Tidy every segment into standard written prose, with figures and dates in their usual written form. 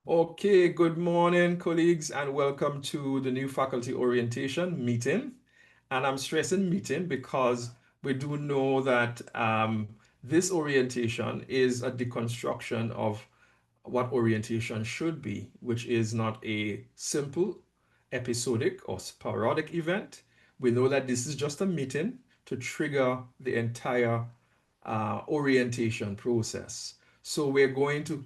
Okay, good morning, colleagues, and welcome to the new faculty orientation meeting. And I'm stressing meeting because we do know that this orientation is a deconstruction of what orientation should be, which is not a simple, episodic, or sporadic event. We know that this is just a meeting to trigger the entire orientation process. So we're going to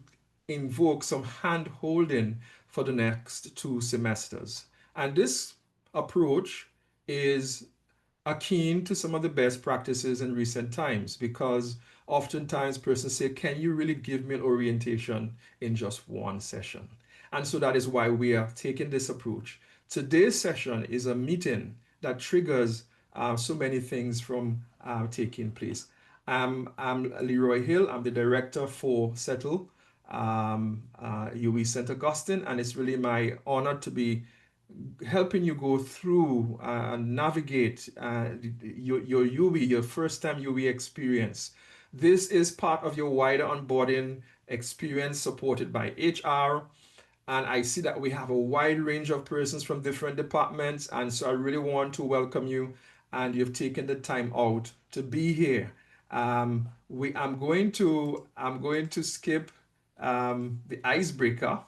invoke some hand holding for the next 2 semesters. And this approach is akin to some of the best practices in recent times because oftentimes persons say, can you really give me an orientation in just one session? And so that is why we are taking this approach. Today's session is a meeting that triggers so many things from taking place. I'm Leroy Hill. I'm the director for Settle UWI St. Augustine, and it's really my honor to be helping you go through and navigate your UWI, your first time UWI experience. This is part of your wider onboarding experience supported by HR. And I see that we have a wide range of persons from different departments. And so I really want to welcome you. And you've taken the time out to be here. I'm going to skip the icebreaker.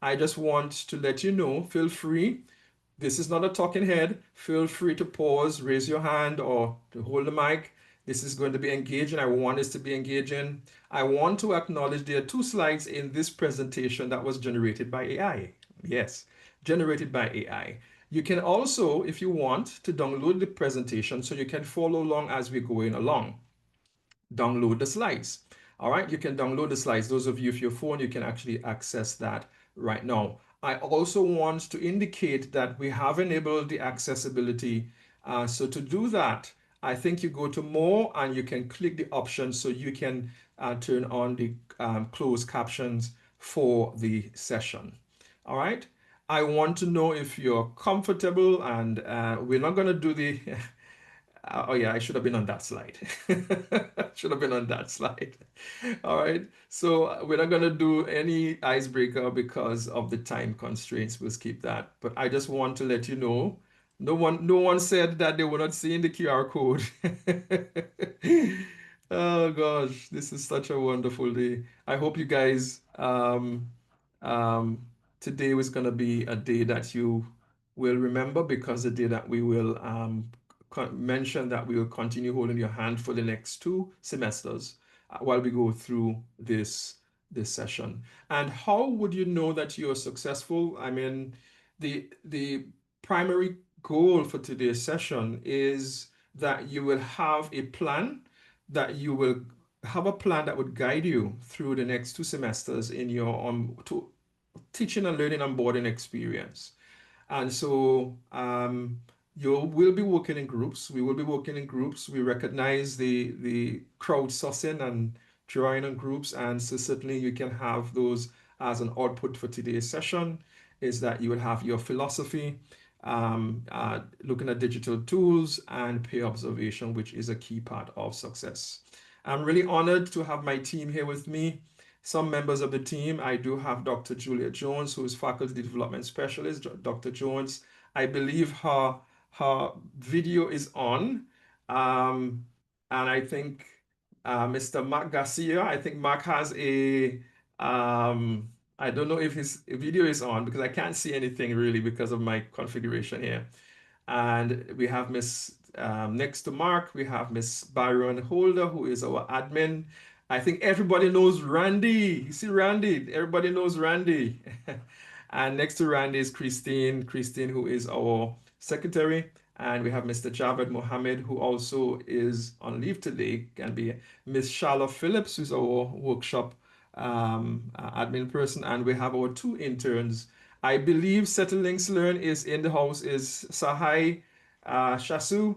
I just want to let you know, feel free. This is not a talking head. Feel free to pause, raise your hand, or to hold the mic. This is going to be engaging. I want this to be engaging. I want to acknowledge there are 2 slides in this presentation that was generated by AI. Yes, generated by AI. You can also, if you want, to download the presentation so you can follow along as we're going along. Download the slides. All right, you can download the slides. Those of you with your phone, you can actually access that right now. I also want to indicate that we have enabled the accessibility. So to do that, I think you go to more and you can click the option so you can turn on the closed captions for the session. All right. I want to know if you're comfortable and we're not going to do the oh yeah, I should have been on that slide. Should have been on that slide. All right. So we're not gonna do any icebreaker because of the time constraints. We'll skip that. But I just want to let you know, no one said that they were not seeing the QR code. Oh gosh, this is such a wonderful day. I hope you guys um today was gonna be a day that you will remember because the day that we will mention that we will continue holding your hand for the next 2 semesters while we go through this session. And how would you know that you're successful? I mean, the primary goal for today's session is that you will have a plan, that you will have a plan that would guide you through the next 2 semesters in your teaching and learning onboarding experience. And so you will be working in groups. We will be working in groups. We recognize the crowdsourcing and drawing on groups. And so certainly you can have those as an output for today's session is that you will have your philosophy, looking at digital tools and peer observation, which is a key part of success. I'm really honored to have my team here with me. Some members of the team, I do have Dr. Julia Jones, who is Faculty Development Specialist. Dr. Jones, I believe her video is on. Um, and I think Mr. Mark Garcia, I think Mark has I don't know if his video is on because I can't see anything really because of my configuration here. And we have next to Mark, we have Miss Byron Holder, who is our admin. I think everybody knows Randy. You see Randy, everybody knows Randy. And next to Randy is Christine, who is our secretary. And we have Mr. Javed Mohammed, who also is on leave today. Can be Miss Charlotte Phillips, who's our workshop admin person. And we have our 2 interns. I believe Settle Links Learn is in the house, is Sahai Shasu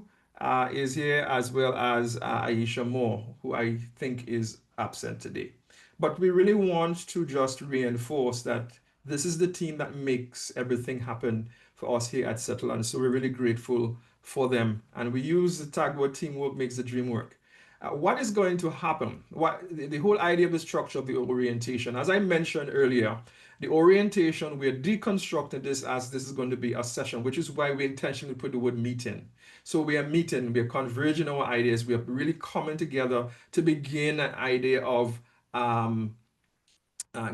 is here, as well as Aisha Moore, who I think is absent today. But we really want to just reinforce that this is the team that makes everything happen for us here at Settle. And so we're really grateful for them. And we use the tag word teamwork makes the dream work. What is going to happen? The whole idea of the structure of the orientation, as I mentioned earlier, The orientation, we're deconstructing this as this is going to be a session, which is why we intentionally put the word meeting. So we are meeting, we are converging our ideas, we are really coming together to begin an idea of um,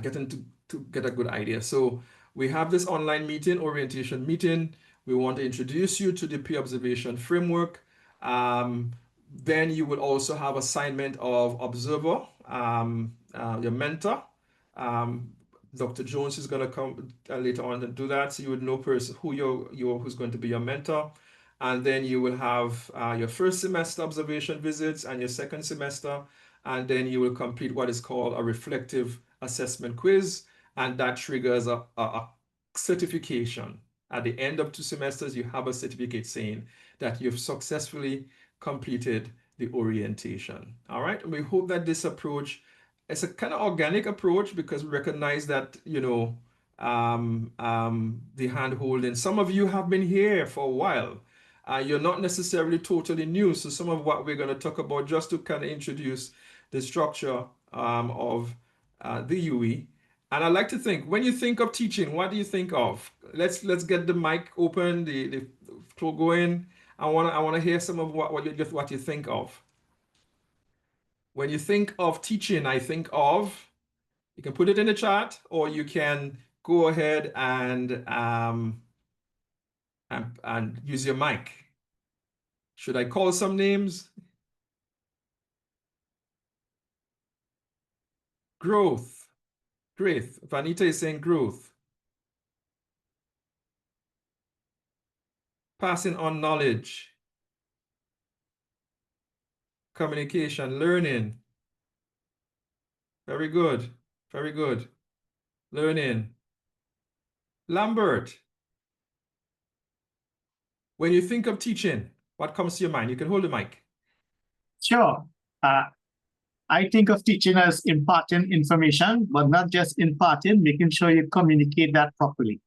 getting to get a good idea. So we have this online meeting, orientation meeting. We want to introduce you to the peer observation framework. Um, then you will also have assignment of observer, your mentor. Um, Dr. Jones is going to come later on and do that. So you would know person who who's going to be your mentor. And then you will have your first semester observation visits and your second semester. And then you will complete what is called a reflective assessment quiz. And that triggers a certification. At the end of 2 semesters, you have a certificate saying that you've successfully completed the orientation. All right. And we hope that this approach is a kind of organic approach because we recognize that, the hand holding. Some of you have been here for a while. You're not necessarily totally new. So some of what we're going to talk about just to kind of introduce the structure of the UE. And I like to think, when you think of teaching, what do you think of? Let's get the mic open, the flow going. I want to hear some of what you think of. When you think of teaching, I think of, you can put it in the chat, or you can go ahead and use your mic. Should I call some names? Growth. Great. Vanita is saying growth. Passing on knowledge. Communication, learning. Very good. Very good. Learning. Lambert, when you think of teaching, what comes to your mind? You can hold the mic. Sure. I think of teaching as imparting information, but not just imparting, making sure you communicate that properly.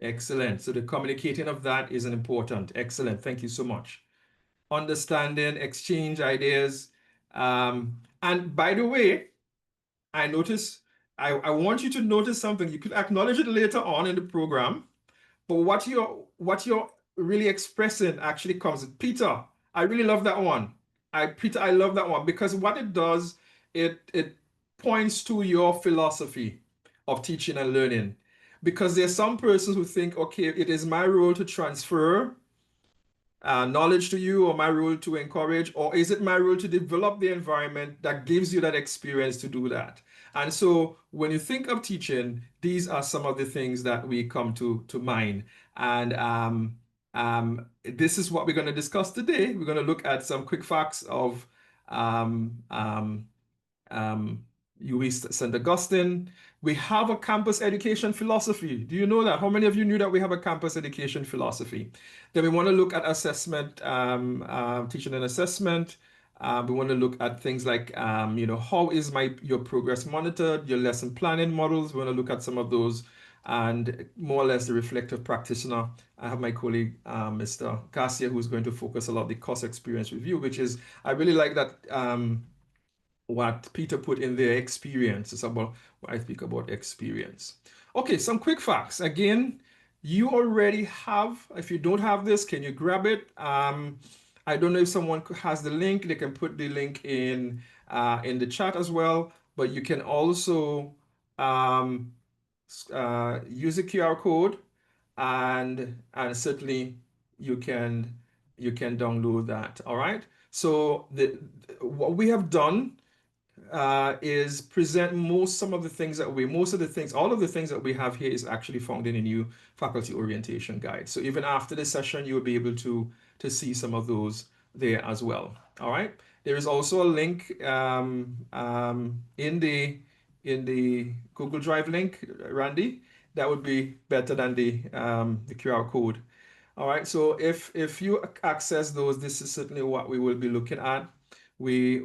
Excellent. So the communicating of that is an important. Excellent. Thank you so much. Understanding, exchange ideas. And by the way, I want you to notice something. You could acknowledge it later on in the program, but what you're really expressing actually comes. Peter, I really love that one. Peter, I love that one because what it does, it points to your philosophy of teaching and learning. Because there's some persons who think, okay, it is my role to transfer knowledge to you, or my role to encourage, or is it my role to develop the environment that gives you that experience to do that? And so when you think of teaching, these are some of the things that we come to mind. And this is what we're going to discuss today. We're going to look at some quick facts of UWI St. Augustine. We have a campus education philosophy. Do you know that? How many of you knew that we have a campus education philosophy? Then we want to look at assessment, teaching and assessment. We want to look at things like, how is your progress monitored, your lesson planning models. We want to look at some of those, and more or less the reflective practitioner. I have my colleague, Mr. Garcia, who's going to focus a lot on the course experience review, which is, I really like that what Peter put in their experience. It's about what I speak about experience. Okay, some quick facts. Again, you already have, if you don't have this, can you grab it? I don't know if someone has the link. They can put the link in the chat as well, but you can also use the QR code, and certainly you can download that. All right. So what we have done is present all of the things that we have here is actually found in a new faculty orientation guide. So even after the session, you'll be able to see some of those there as well. All right. There is also a link in the Google Drive link, Randy. That would be better than the QR code. All right. So if you access those, this is certainly what we will be looking at. We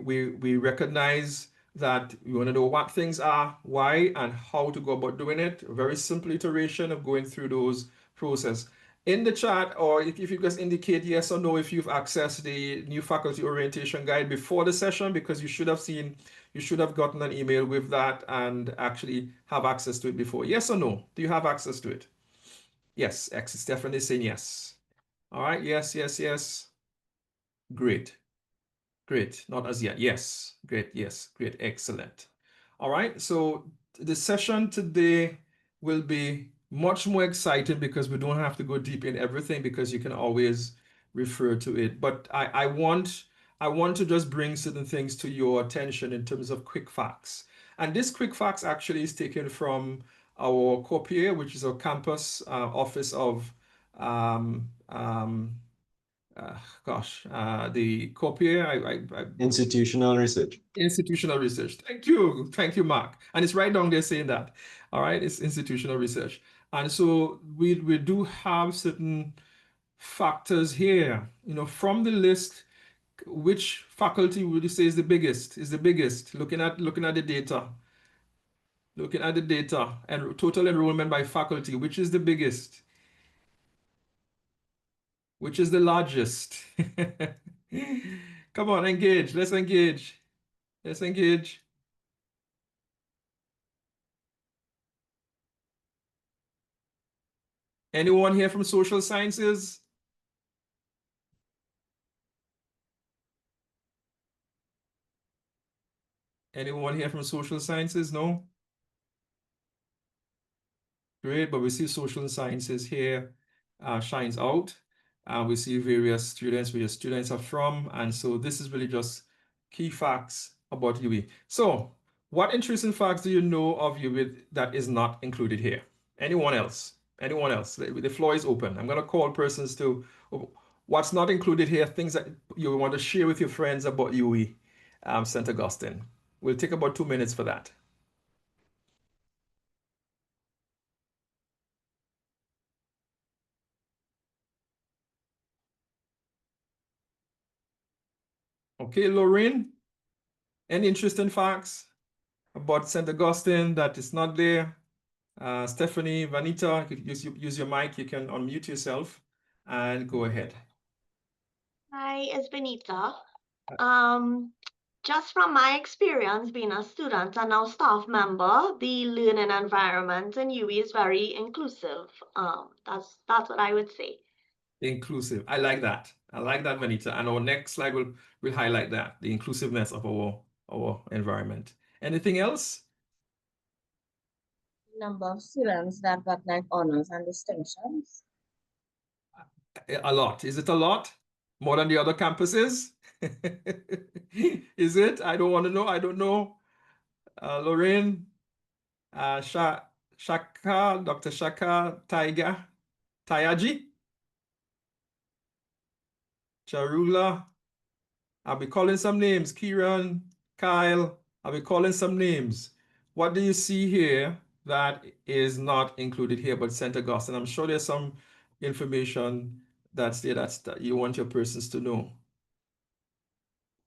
recognize that we want to know what things are, why, and how to go about doing it. A very simple iteration of going through those process. in the chat, or if you just indicate yes or no if you've accessed the new faculty orientation guide before the session, because you should have gotten an email with that and actually have access to it before. Yes or no? Do you have access to it? Yes, X is definitely saying yes. All right, yes, yes, yes. Great. Great. Not as yet. Yes. Great. Yes. Great. Excellent. All right. So the session today will be much more exciting because we don't have to go deep in everything because you can always refer to it. But I want to just bring certain things to your attention in terms of quick facts. And this quick facts actually is taken from our COPIA, which is our campus office of um, um, uh, the COPIA, Institutional research. institutional research. Thank you, Mark. And it's right down there saying that. All right, it's institutional research. And so we do have certain factors here. You know, from the list, which faculty would you say is the biggest? Is the biggest? Looking at the data, and total enrollment by faculty, which is the biggest? Which is the largest? Come on, engage. Let's engage. Let's engage. Anyone here from social sciences? Anyone here from social sciences? No? Great, but we see social sciences here shines out. We see various students where your students are from. And so this is really just key facts about UWI. So what interesting facts do you know of UWI that is not included here? Anyone else? Anyone else? The floor is open. I'm going to call persons to what's not included here, things that you want to share with your friends about UWI, St. Augustine. We'll take about 2 minutes for that. Okay, Lorraine, any interesting facts about St. Augustine that is not there? Stephanie, Vanita, you could use your mic. You can unmute yourself and go ahead. Hi, it's Benita. Um, just from my experience being a student and now staff member, the learning environment in UWI is very inclusive. That's what I would say. Inclusive. I like that. I like that, Vanita. And our next slide will highlight that, the inclusiveness of our environment. Anything else? Number of students that got like honors and distinctions. A lot. Is it a lot? More than the other campuses? Is it? I don't want to know. I don't know. Lorraine, Shaka, Dr. Shaka, Tayaji, Charula. I'll be calling some names. Kieran, Kyle, I'll be calling some names. What do you see here that is not included here but St. Augustine? I'm sure there's some information that's there that you want your persons to know.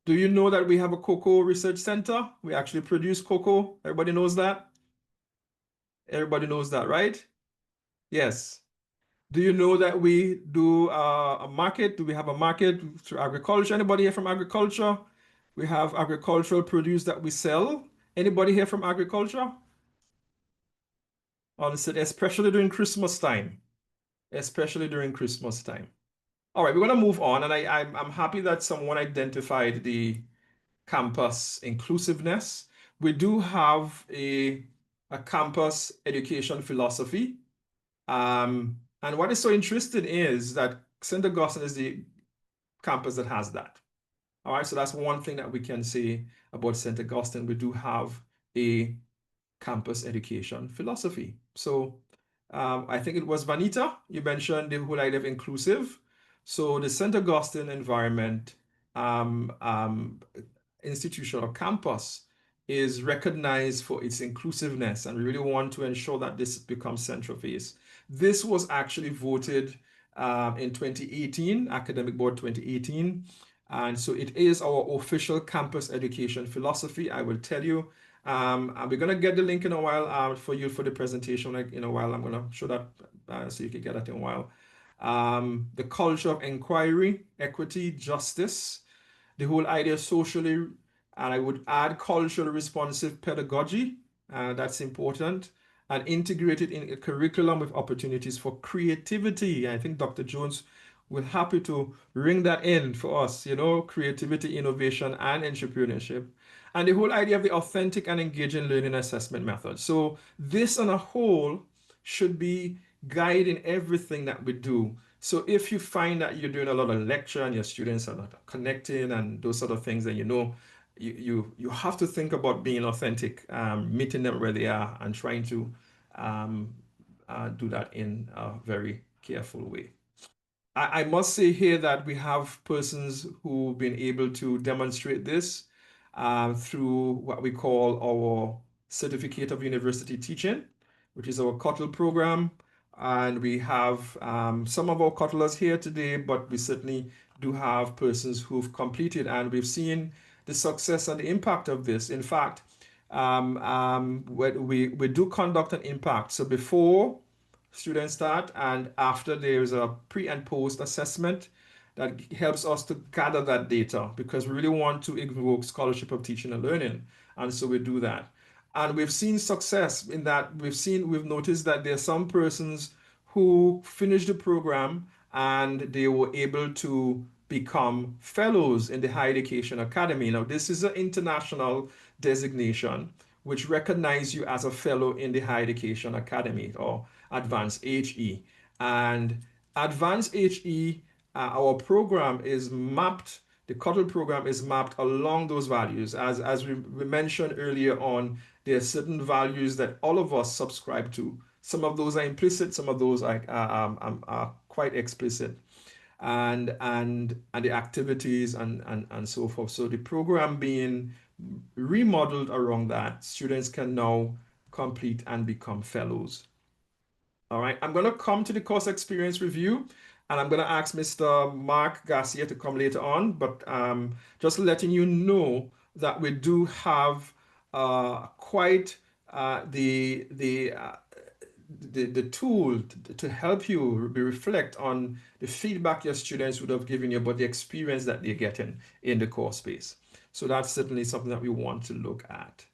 Do you know that we have a cocoa research center? We actually produce cocoa. Everybody knows that? Everybody knows that, right? Yes. Do you know that we do a market? Do we have a market through agriculture? Anybody here from agriculture? We have agricultural produce that we sell. Anybody here from agriculture? Honestly, especially during Christmas time. Especially during Christmas time. All right, we're going to move on. And I'm happy that someone identified the campus inclusiveness. We do have a campus education philosophy. And what is so interesting is that St. Augustine is the campus that has that. All right, so that's one thing that we can say about St. Augustine. We do have a campus education philosophy. So I think it was Vanita, you mentioned the whole idea of inclusive. So the St. Augustine environment institution or campus is recognized for its inclusiveness, and we really want to ensure that this becomes central phase. This was actually voted in 2018, Academic Board 2018. And so it is our official campus education philosophy, I will tell you. And we're going to get the link in a while for you for the presentation. Like in a while, I'm going to show that so you can get that in a while. the culture of inquiry, equity, justice, the whole idea of socially, and I would add culturally responsive pedagogy, that's important, and integrate it in a curriculum with opportunities for creativity. I think Dr. Jones will happy to ring that in for us, creativity, innovation, and entrepreneurship. And the whole idea of the authentic and engaging learning assessment method. So this on a whole should be guiding everything that we do. So if you find that you're doing a lot of lecture and your students are not connecting and those sort of things, then you have to think about being authentic, meeting them where they are and trying to do that in a very careful way. I must say here that we have persons who've been able to demonstrate this through what we call our Certificate of University Teaching, which is our CUTL program. And we have some of our CUTLers here today, but we certainly do have persons who've completed, and we've seen the success and the impact of this. In fact, we do conduct an impact. So before students start and after, there's a pre and post assessment that helps us to gather that data, because we really want to invoke scholarship of teaching and learning, and so we do that. And we've seen success in that. We've noticed that there are some persons who finished the program and they were able to become fellows in the Higher Education Academy. Now, this is an international designation which recognizes you as a fellow in the Higher Education Academy, or Advanced HE. And Advanced HE, our program is mapped, the CUTL program is mapped along those values. As we mentioned earlier on, there are certain values that all of us subscribe to. Some of those are implicit, some of those are quite explicit. And the activities and so forth. So the program being remodeled around that, students can now complete and become fellows. All right, I'm going to come to the course experience review, and I'm going to ask Mr. Mark Garcia to come later on, but just letting you know that we do have quite the tool to help you reflect on the feedback your students would have given you about the experience that they're getting in the course space. So that's certainly something that we want to look at.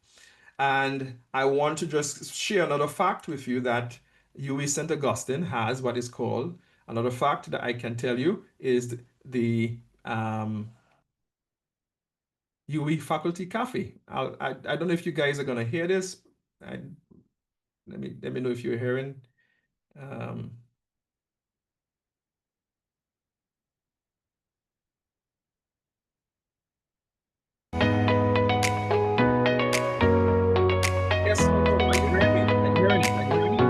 And I want to just share another fact with you, that UWI St. Augustine has what is called, another fact that I can tell you is the UWI Faculty Cafe. I don't know if you guys are going to hear this. Let me know if you're hearing. Yes or no? Are you hearing me? Are you hearing it? Are you hearing me?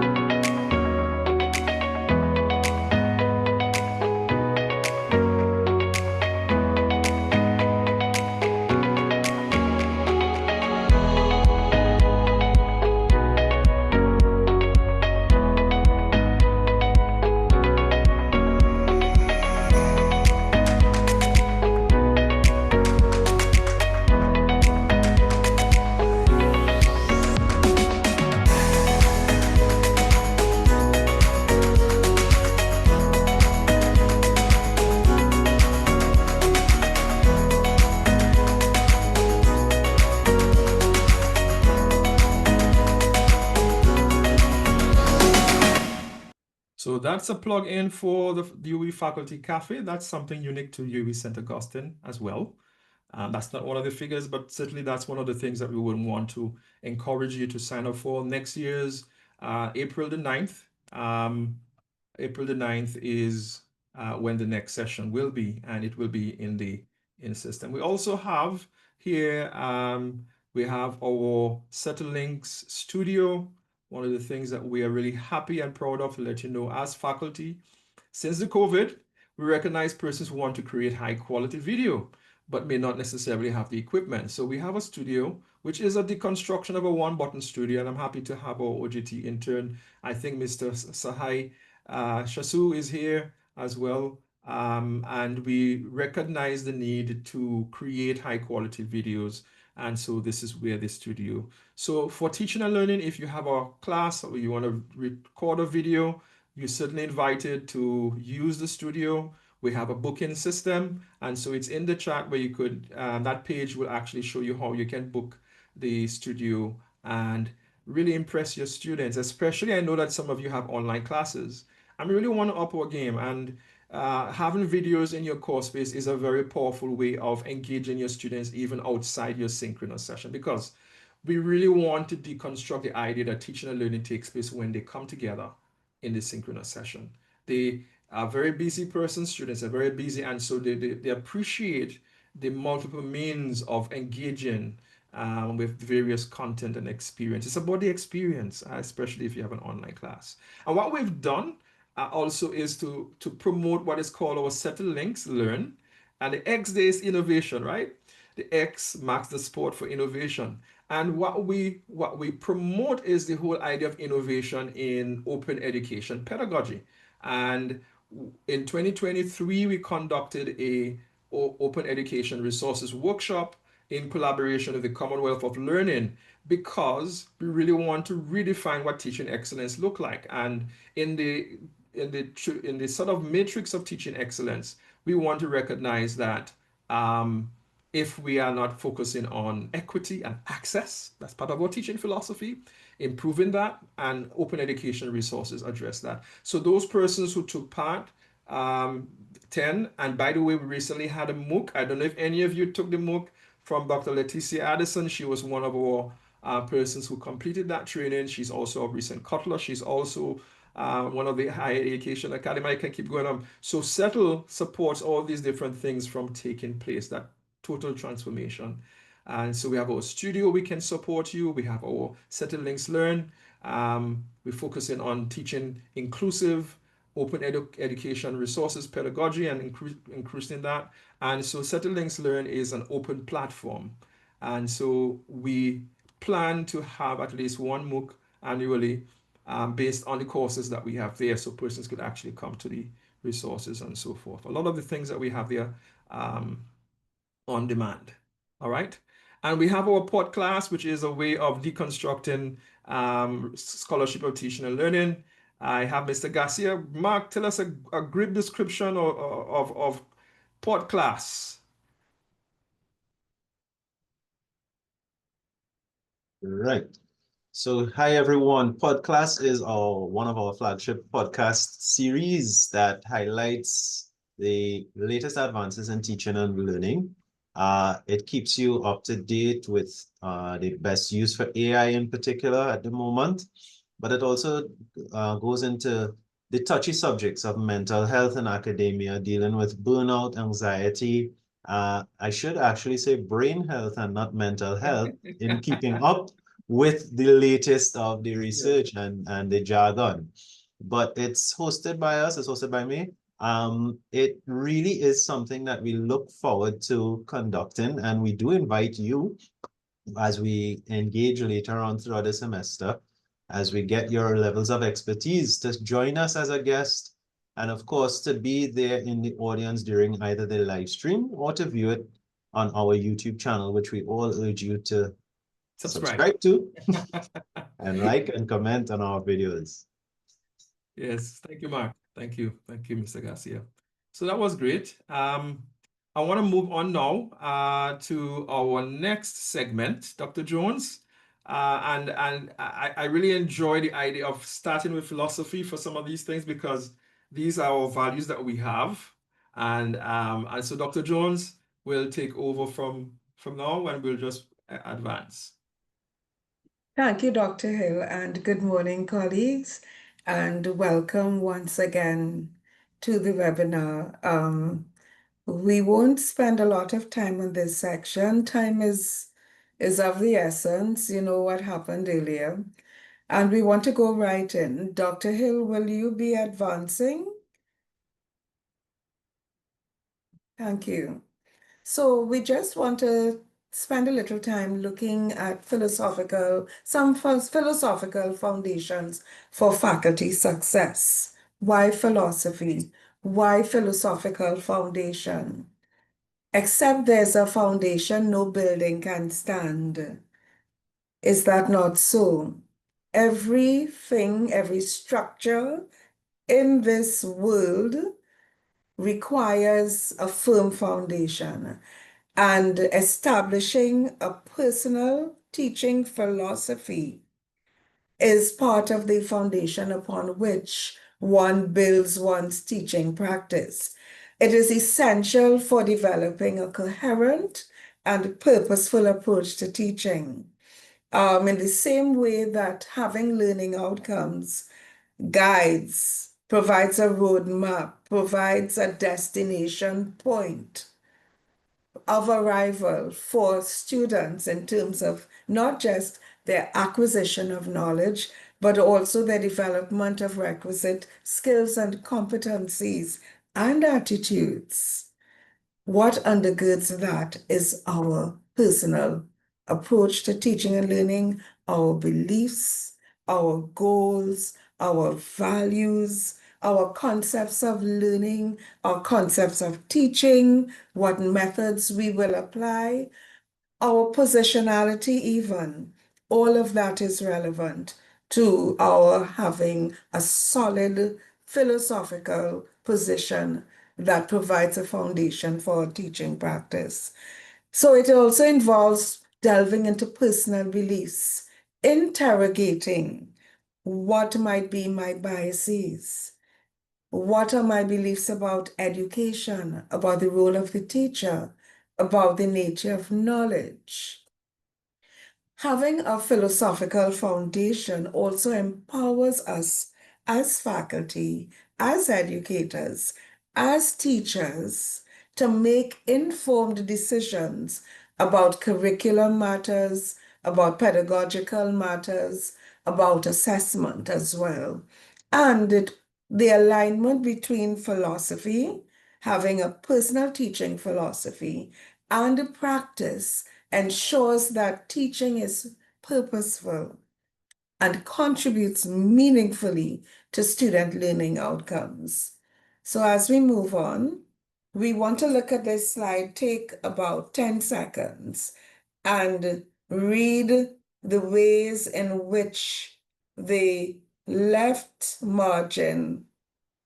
So that's a plug-in for the UWI Faculty Cafe. That's something unique to UWI St. Augustine as well. That's not one of the figures, but certainly that's one of the things that we would want to encourage you to sign up for. Next year's April the 9th. April the 9th is when the next session will be, and it will be in the system. We also have here, we have our Settle-Links studio. One of the things that we are really happy and proud of to let you know, as faculty, since the COVID, we recognize persons who want to create high quality video, but may not necessarily have the equipment. So we have a studio, which is a deconstruction of a one-button studio, and I'm happy to have our OJT intern. I think Mr. Sahai Shasu is here as well. And we recognize the need to create high quality videos. And so this is where the studio. So for teaching and learning, if you have a class or you want to record a video, you're certainly invited to use the studio. We have a booking system, and so it's in the chat where you could, that page will actually show you how you can book the studio and really impress your students. Especially, I know that some of you have online classes. I really want to up our game, and having videos in your course space is a very powerful way of engaging your students even outside your synchronous session, because we really want to deconstruct the idea that teaching and learning takes place when they come together in the synchronous session. They are very busy persons, students are very busy, and so they appreciate the multiple means of engaging with various content and experience. It's about the experience, especially if you have an online class. And what we've done also is to promote what is called our Settle Links Learn. And the X there is innovation, right? The X marks the sport for innovation. And what we promote is the whole idea of innovation in open education pedagogy. And in 2023, we conducted a open education resources workshop in collaboration with the Commonwealth of Learning, because we really want to redefine what teaching excellence look like. And in the sort of matrix of teaching excellence, we want to recognize that if we are not focusing on equity and access, that's part of our teaching philosophy, improving that, and open education resources address that. So those persons who took part, 10, and by the way, we recently had a MOOC. I don't know if any of you took the MOOC from Dr. Leticia Addison. She was one of our persons who completed that training. She's also a recent Cutler. She's also one of the higher education academy. I can keep going on. So Settle supports all these different things from taking place, that total transformation. And so we have our studio, we can support you. We have our Settle Links Learn. We're focusing on teaching inclusive, open education resources, pedagogy, and increasing that. And so Settle Links Learn is an open platform. And so we plan to have at least one MOOC annually based on the courses that we have there, so persons could actually come to the resources and so forth. A lot of the things that we have there on demand. All right. And we have our pod class, which is a way of deconstructing scholarship of teaching and learning. I have Mr. Garcia. Mark, tell us a brief description of pod class. Right. So, hi everyone. Podcast is one of our flagship podcast series that highlights the latest advances in teaching and learning. It keeps you up to date with the best use for AI in particular at the moment, but it also goes into the touchy subjects of mental health in academia, dealing with burnout, anxiety. I should actually say brain health and not mental health, in keeping up with the latest of the research and the jargon. But it's hosted by us, it's hosted by me. It really is something that we look forward to conducting, and we do invite you as we engage later on throughout the semester, as we get your levels of expertise, to join us as a guest, and of course to be there in the audience during either the live stream or to view it on our YouTube channel, which we all urge you to subscribe to and like and comment on our videos. Yes, thank you, Mark. Thank you, Mr. Garcia. So that was great. I want to move on now to our next segment, Dr. Jones. And I really enjoy the idea of starting with philosophy for some of these things, because these are our values that we have. And so Dr. Jones will take over from now, and we'll just advance. Thank you, Dr. Hill, and good morning, colleagues, and welcome once again to the webinar. We won't spend a lot of time on this section. Time is of the essence. You know what happened earlier. And we want to go right in. Dr. Hill, will you be advancing? Thank you. So we just want to spend a little time looking at some philosophical foundations for faculty success. Why philosophy? Why philosophical foundation? Except there's a foundation, no building can stand. Is that not so? Everything, every structure in this world requires a firm foundation, and establishing a personal teaching philosophy is part of the foundation upon which one builds one's teaching practice. It is essential for developing a coherent and purposeful approach to teaching. In the same way that having learning outcomes guides, provides a roadmap, provides a destination point of arrival for students in terms of not just their acquisition of knowledge, but also their development of requisite skills and competencies and attitudes. What undergirds that is our personal approach to teaching and learning, our beliefs, our goals, our values, our concepts of learning, our concepts of teaching, what methods we will apply, our positionality even. All of that is relevant to our having a solid philosophical position that provides a foundation for teaching practice. So it also involves delving into personal beliefs, interrogating what might be my biases, what are my beliefs about education, about the role of the teacher, about the nature of knowledge. Having a philosophical foundation also empowers us as faculty, as educators, as teachers to make informed decisions about curriculum matters, about pedagogical matters, about assessment as well. And the alignment between philosophy, having a personal teaching philosophy, and practice ensures that teaching is purposeful and contributes meaningfully to student learning outcomes. So as we move on, we want to look at this slide, take about 10 seconds and read the ways in which the left margin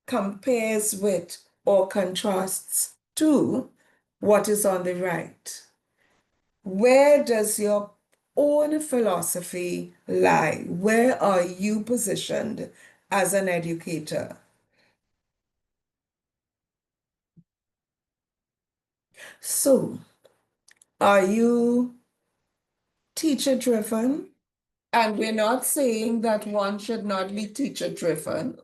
compares with or contrasts to what is on the right. Where does your own philosophy lie? Where are you positioned as an educator? So, are you teacher driven? And we're not saying that one should not be teacher driven.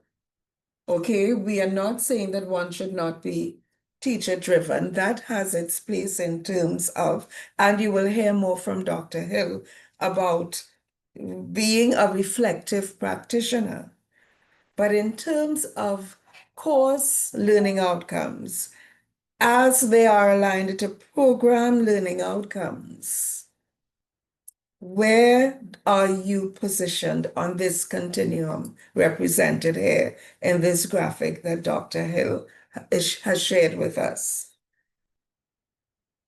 Okay, we are not saying that one should not be teacher driven. That has its place in terms of, and you will hear more from Dr. Hill about being a reflective practitioner. But in terms of course learning outcomes, as they are aligned to program learning outcomes, where are you positioned on this continuum represented here in this graphic that Dr. Hill has shared with us?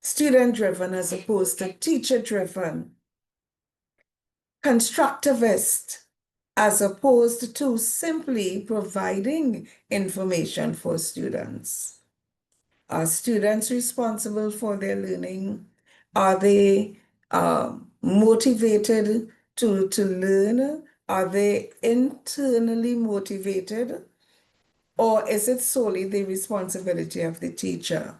Student-driven as opposed to teacher-driven. Constructivist as opposed to simply providing information for students. Are students responsible for their learning? Are they motivated to learn? Are they internally motivated? Or is it solely the responsibility of the teacher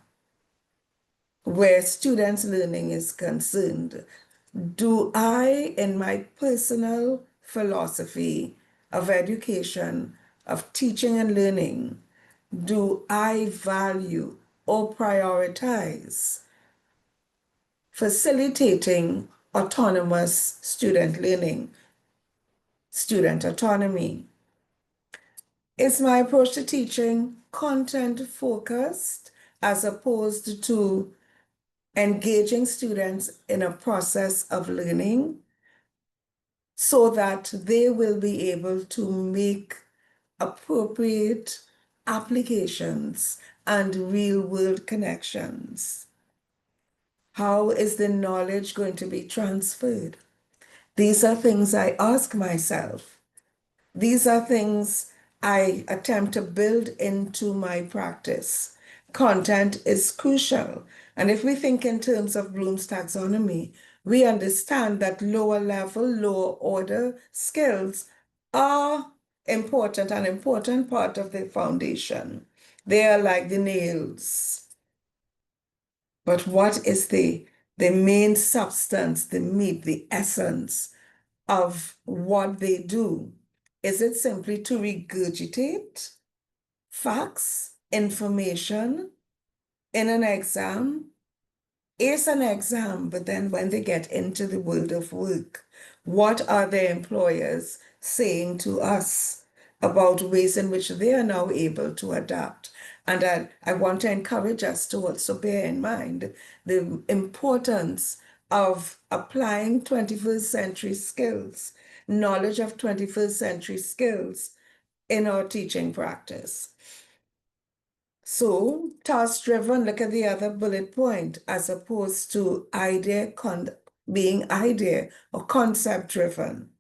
where students' learning is concerned? Do I, in my personal philosophy of education, of teaching and learning, do I value or prioritize facilitating autonomous student learning, student autonomy? Is my approach to teaching content focused as opposed to engaging students in a process of learning so that they will be able to make appropriate applications and real-world connections? How is the knowledge going to be transferred? These are things I ask myself. These are things I attempt to build into my practice. Content is crucial. And if we think in terms of Bloom's taxonomy, we understand that lower level, lower order skills are important, an important part of the foundation. They are like the nails. But what is the main substance, the meat, the essence of what they do? Is it simply to regurgitate facts, information in an exam? It's an exam, but then when they get into the world of work, what are their employers saying to us about ways in which they are now able to adapt? And I want to encourage us to also bear in mind the importance of applying 21st century skills, knowledge of 21st century skills in our teaching practice. So, task-driven, look at the other bullet point, as opposed to being idea or concept-driven.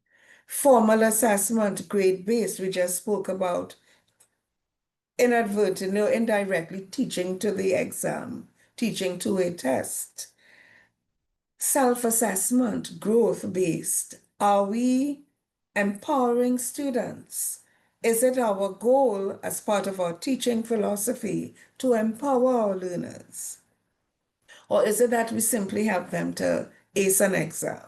Formal assessment, grade-based, we just spoke about inadvertently or indirectly teaching to the exam, teaching to a test. Self-assessment, growth-based. Are we empowering students? Is it our goal as part of our teaching philosophy to empower our learners? Or is it that we simply help them to ace an exam?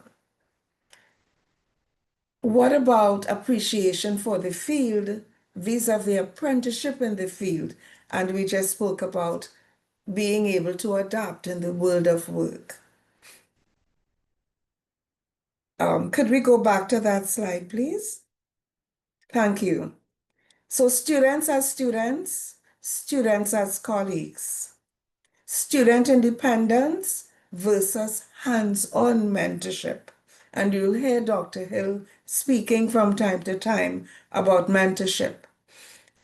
What about appreciation for the field vis-a-vis apprenticeship in the field? And we just spoke about being able to adapt in the world of work. Could we go back to that slide, please? Thank you. So students as students, students as colleagues, student independence versus hands-on mentorship. And you'll hear Dr. Hill speaking from time to time about mentorship.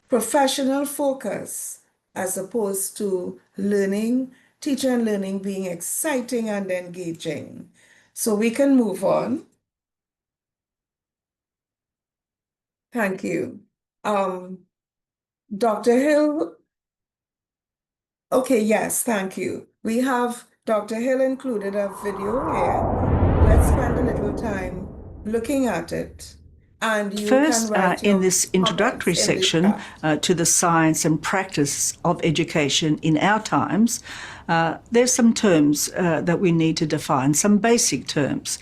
Professional focus as opposed to learning, teacher and learning being exciting and engaging. So we can move on. Thank you. Dr. Hill, okay, yes, thank you. We have Dr. Hill included a video here. Let's spend a little time looking at it. And you First, can write in your this introductory comments in the section chat. to the science and practice of education in our times, there's some terms that we need to define, some basic terms.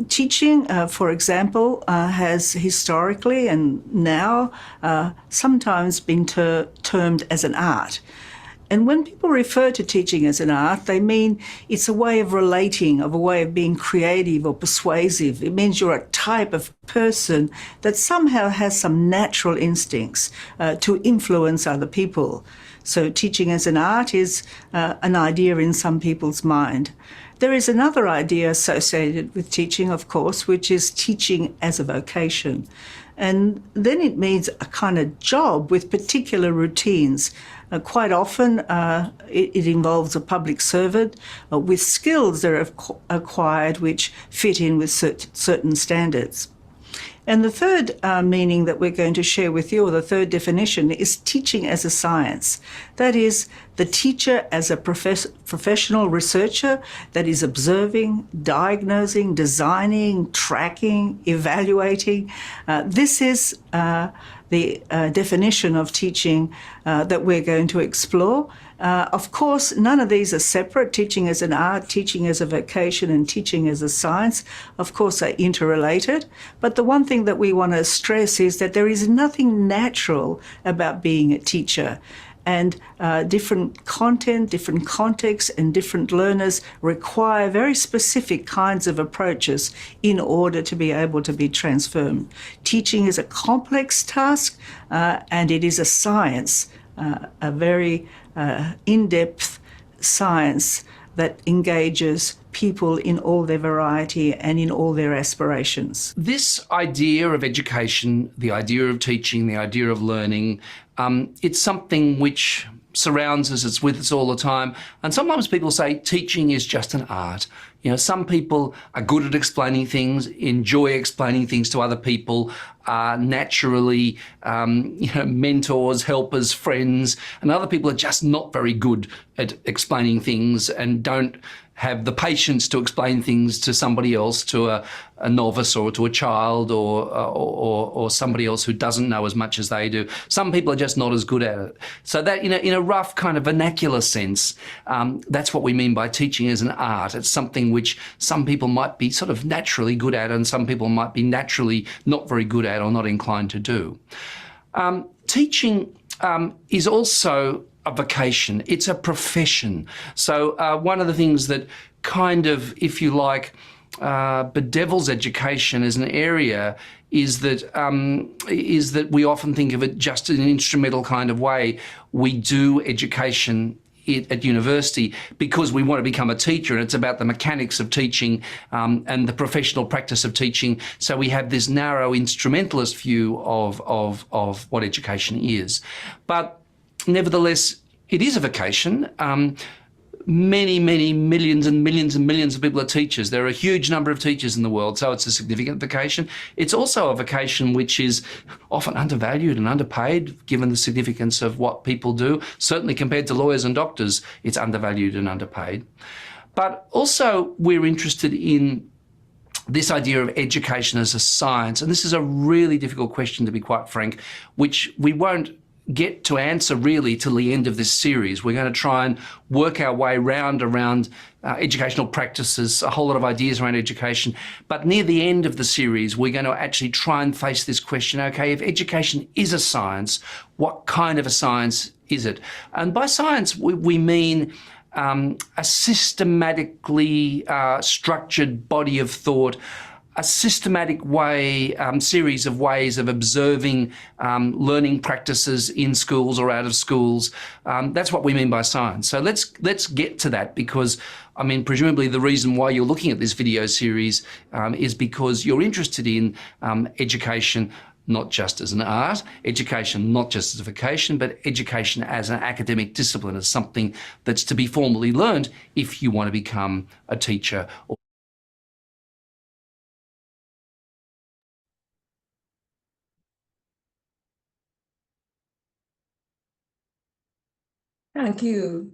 Teaching, for example, has historically and now sometimes been termed as an art. And when people refer to teaching as an art, they mean it's a way of relating, of a way of being creative or persuasive. It means you're a type of person that somehow has some natural instincts to influence other people. So teaching as an art is an idea in some people's mind. There is another idea associated with teaching, of course, which is teaching as a vocation. And then it means a kind of job with particular routines. Quite often it involves a public servant with skills that are acquired which fit in with certain standards. And the third meaning that we're going to share with you, or the third definition, is teaching as a science. That is, the teacher as a professional researcher that is observing, diagnosing, designing, tracking, evaluating. This is the definition of teaching that we're going to explore. Of course, none of these are separate. Teaching as an art, teaching as a vocation, and teaching as a science, of course, are interrelated. But the one thing that we want to stress is that there is nothing natural about being a teacher. And different content, different contexts, and different learners require very specific kinds of approaches in order to be able to be transformed. Teaching is a complex task, and it is a science, a very in-depth science that engages people in all their variety and in all their aspirations. This idea of education, the idea of teaching, the idea of learning, it's something which surrounds us, it's with us all the time. And sometimes people say teaching is just an art. You know, some people are good at explaining things, enjoy explaining things to other people, are naturally, mentors, helpers, friends, and other people are just not very good at explaining things and don't have the patience to explain things to somebody else, to a novice or to a child or somebody else who doesn't know as much as they do. Some people are just not as good at it. So that, in a rough kind of vernacular sense, that's what we mean by teaching as an art. It's something which some people might be sort of naturally good at and some people might be naturally not very good at or not inclined to do. Teaching is also a vocation. It's a profession. So one of the things that kind of, if you like, bedevils education as an area is that we often think of it just in an instrumental kind of way. We do education at university because we want to become a teacher, and it's about the mechanics of teaching and the professional practice of teaching. So we have this narrow instrumentalist view of what education is. But nevertheless, it is a vocation. Many millions and millions and millions of people are teachers. There are a huge number of teachers in the world, so it's a significant vocation. It's also a vocation which is often undervalued and underpaid, given the significance of what people do. Certainly compared to lawyers and doctors, it's undervalued and underpaid. But also we're interested in this idea of education as a science, and this is a really difficult question, to be quite frank, which we won't get to answer really till the end of this series. We're going to try and work our way around educational practices, a whole lot of ideas around education. But near the end of the series, we're going to actually try and face this question, okay, if education is a science, what kind of a science is it? And by science, we mean a systematically structured body of thought, a systematic way, series of ways of observing learning practices in schools or out of schools. That's what we mean by science. So let's get to that, because I mean, presumably the reason why you're looking at this video series is because you're interested in education, not just as an art, education not just as a vocation, but education as an academic discipline, as something that's to be formally learned if you want to become a teacher. Thank you.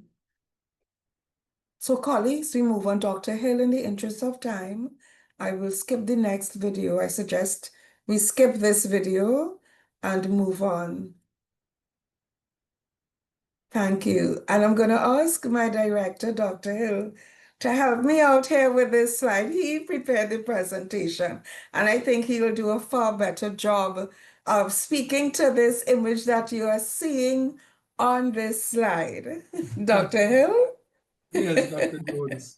So colleagues, we move on. Dr. Hill, in the interest of time, I will skip the next video. I suggest we skip this video and move on. Thank you. And I'm going to ask my director, Dr. Hill, to help me out here with this slide. He prepared the presentation, and I think he will do a far better job of speaking to this image that you are seeing on this slide. Dr. Hill? Yes, Dr. Jones.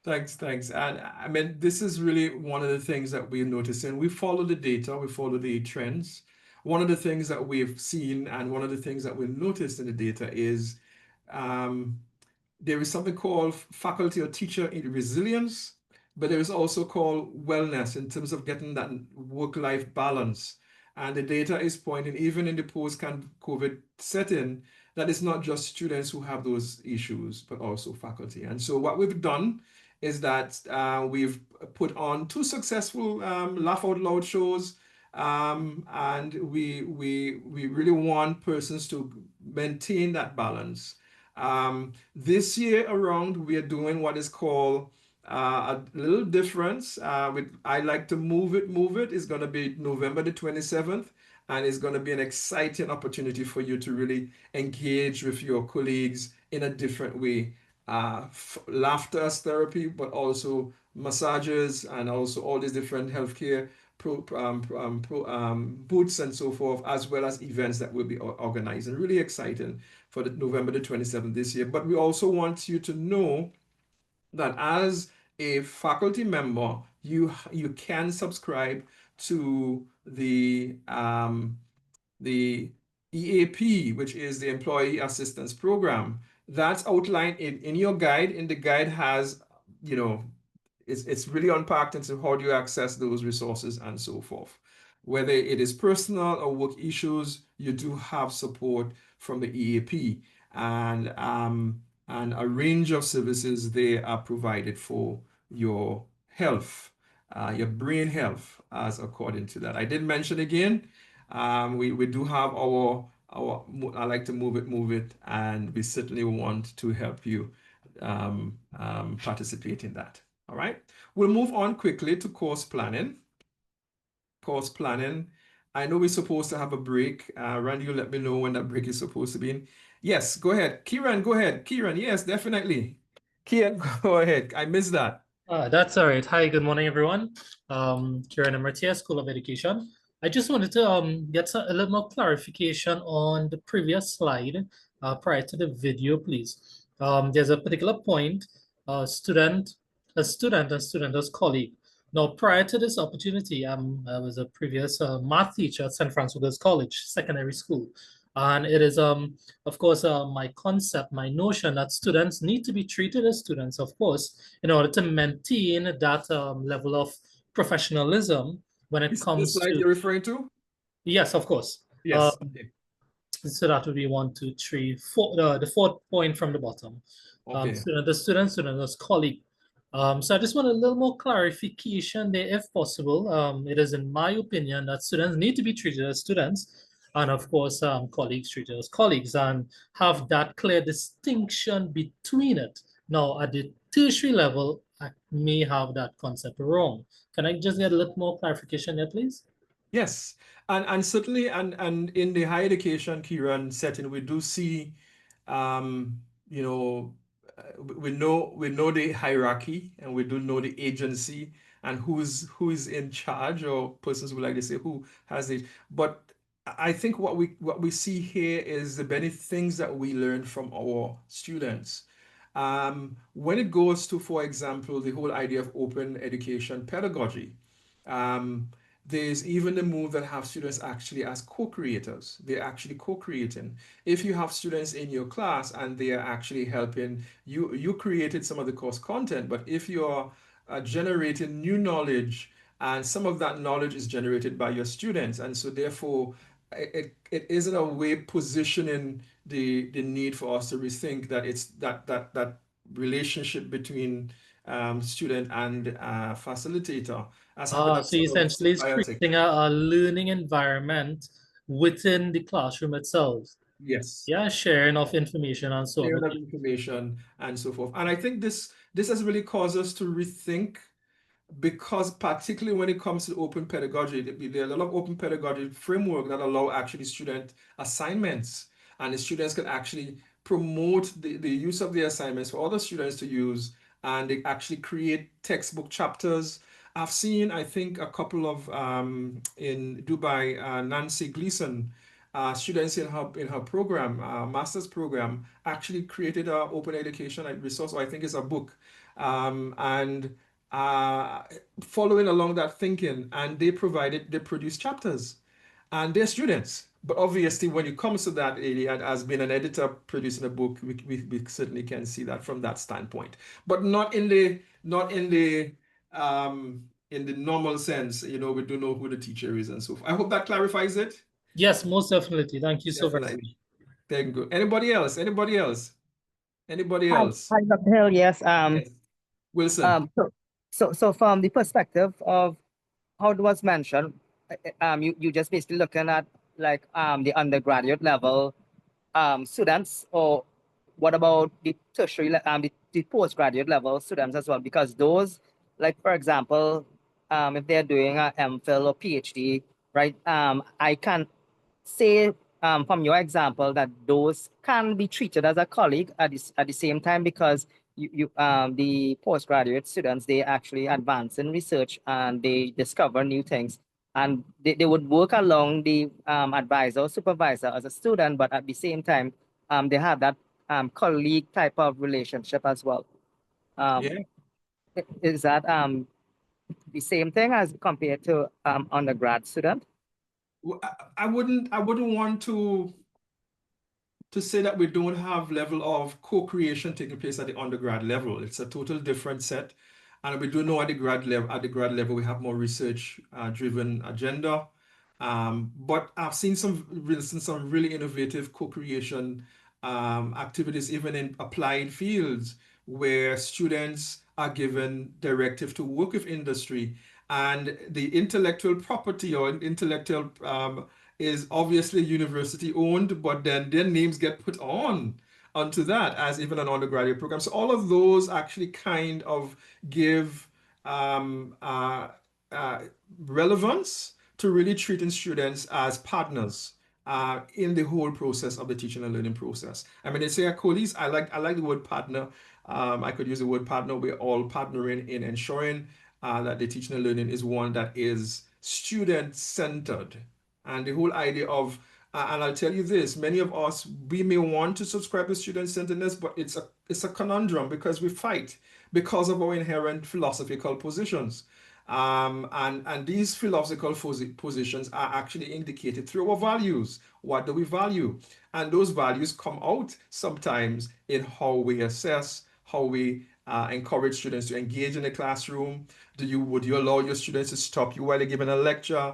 Thanks. And I mean, this is really one of the things that we're noticing. We follow the data, we follow the trends. One of the things that we've seen and one of the things that we noticed in the data is there is something called faculty or teacher resilience, but there is also called wellness in terms of getting that work-life balance. And the data is pointing, even in the post-COVID setting, that it's not just students who have those issues, but also faculty. And so what we've done is that we've put on 2 successful Laugh Out Loud shows, and we really want persons to maintain that balance. This year around, we are doing what is called a little difference. I like to move it. It's going to be November the 27th. And it's going to be an exciting opportunity for you to really engage with your colleagues in a different way. Laughter as therapy, but also massages and also all these different healthcare booths and so forth, as well as events that we'll be organizing. Really exciting for the November the 27th this year. But we also want you to know that as a faculty member, you can subscribe to the EAP, which is the Employee Assistance Program. That's outlined in your guide. In the guide has, it's really unpacked into how do you access those resources and so forth. Whether it is personal or work issues, you do have support from the EAP, and a range of services they are provided for your health, your brain health, as according to that. I did mention again, we do have I like to move it, and we certainly want to help you participate in that. All right. We'll move on quickly to course planning. Course planning. I know we're supposed to have a break. Randy, you let me know when that break is supposed to be in. Yes, go ahead. Kieran, go ahead. Kieran, yes, definitely. Kieran, go ahead. I missed that. That's all right. Hi, good morning, everyone. Kieran Emertia, School of Education. I just wanted to get a little more clarification on the previous slide prior to the video, please. There's a particular point, student, a student as colleague. Now, prior to this opportunity, I was a previous math teacher at St. Francis College, secondary school. And it is, of course, my concept, my notion that students need to be treated as students, of course, in order to maintain that level of professionalism when it This comes slide to. you're referring to? Yes, of course. Yes. Okay. So that would be 1, 2, 3, 4, the fourth point from the bottom. Okay. Student as colleague. So I just want a little more clarification there, if possible. It is in my opinion that students need to be treated as students, and of course, colleagues treated as colleagues, and have that clear distinction between it. Now, at the tertiary level, I may have that concept wrong. Can I just get a little more clarification there, please? Yes, and certainly, and in the higher education, Kieran, setting, we do see, you know, we know the hierarchy, and we do know the agency, and who's in charge, or persons would like to say who has it. But I think what we see here is the many things that we learn from our students. When it goes to, for example, the whole idea of open education pedagogy. Um, there's even the move that have students actually as co-creators. They're actually co-creating. If you have students in your class and they are actually helping you, you created some of the course content, but if you're generating new knowledge, and some of that knowledge is generated by your students, and so therefore it is in a way positioning the need for us to rethink that it's that relationship between student and facilitator as having a So sort of essentially it's symbiotic. creating a learning environment within the classroom itself. Yes. Yeah, sharing of information and so on. Sharing of information and so forth. And I think this has really caused us to rethink, because particularly when it comes to open pedagogy, there are a lot of open pedagogy framework that allow actually student assignments, and the students can actually promote the use of the assignments for other students to use, and they actually create textbook chapters. I've seen, I think, a couple of in Dubai, Nancy Gleason, students in her program, master's program, actually created an open education resource, or I think it's a book, and uh, following along that thinking, and they produce chapters, and they're students. But obviously, when it comes to that area, as being an editor producing a book, we certainly can see that from that standpoint, but not in the normal sense. You know, we do know who the teacher is and so forth. I hope that clarifies it. Yes, most definitely. Thank you so very much. Definitely. Thank you. Anybody else? Anybody else? Anybody else? Hi, Dr. Hill. Yes. Yes. Wilson. So from the perspective of how it was mentioned, you just basically looking at like the undergraduate level students, or what about the tertiary the postgraduate level students as well? Because those, like for example, if they're doing a MPhil or PhD, right? I can say from your example that those can be treated as a colleague at the same time, because the postgraduate students, they actually advance in research and they discover new things, and they would work along the advisor or supervisor as a student, but at the same time they have that colleague type of relationship as well. Yeah. Is that the same thing as compared to undergrad student? I wouldn't want to say that we don't have level of co-creation taking place at the undergrad level. It's a total different set. And we do know at the grad level, we have more research driven agenda. But I've seen some really innovative co-creation activities, even in applied fields, where students are given directive to work with industry, and the intellectual property or intellectual is obviously university owned, but then their names get put on onto that as even an undergraduate program. So all of those actually kind of give um, uh, uh, relevance to really treating students as partners in the whole process of the teaching and learning process. I mean, they say, colleagues, I like the word partner. I could use the word partner. We're all partnering in ensuring that the teaching and learning is one that is student-centered. And the whole idea of, and I'll tell you this, many of us, we may want to subscribe to student-centeredness, but it's a conundrum because we fight because of our inherent philosophical positions. And these philosophical positions are actually indicated through our values. What do we value? And those values come out sometimes in how we assess, how we encourage students to engage in the classroom. Would you allow your students to stop you while they're giving a lecture?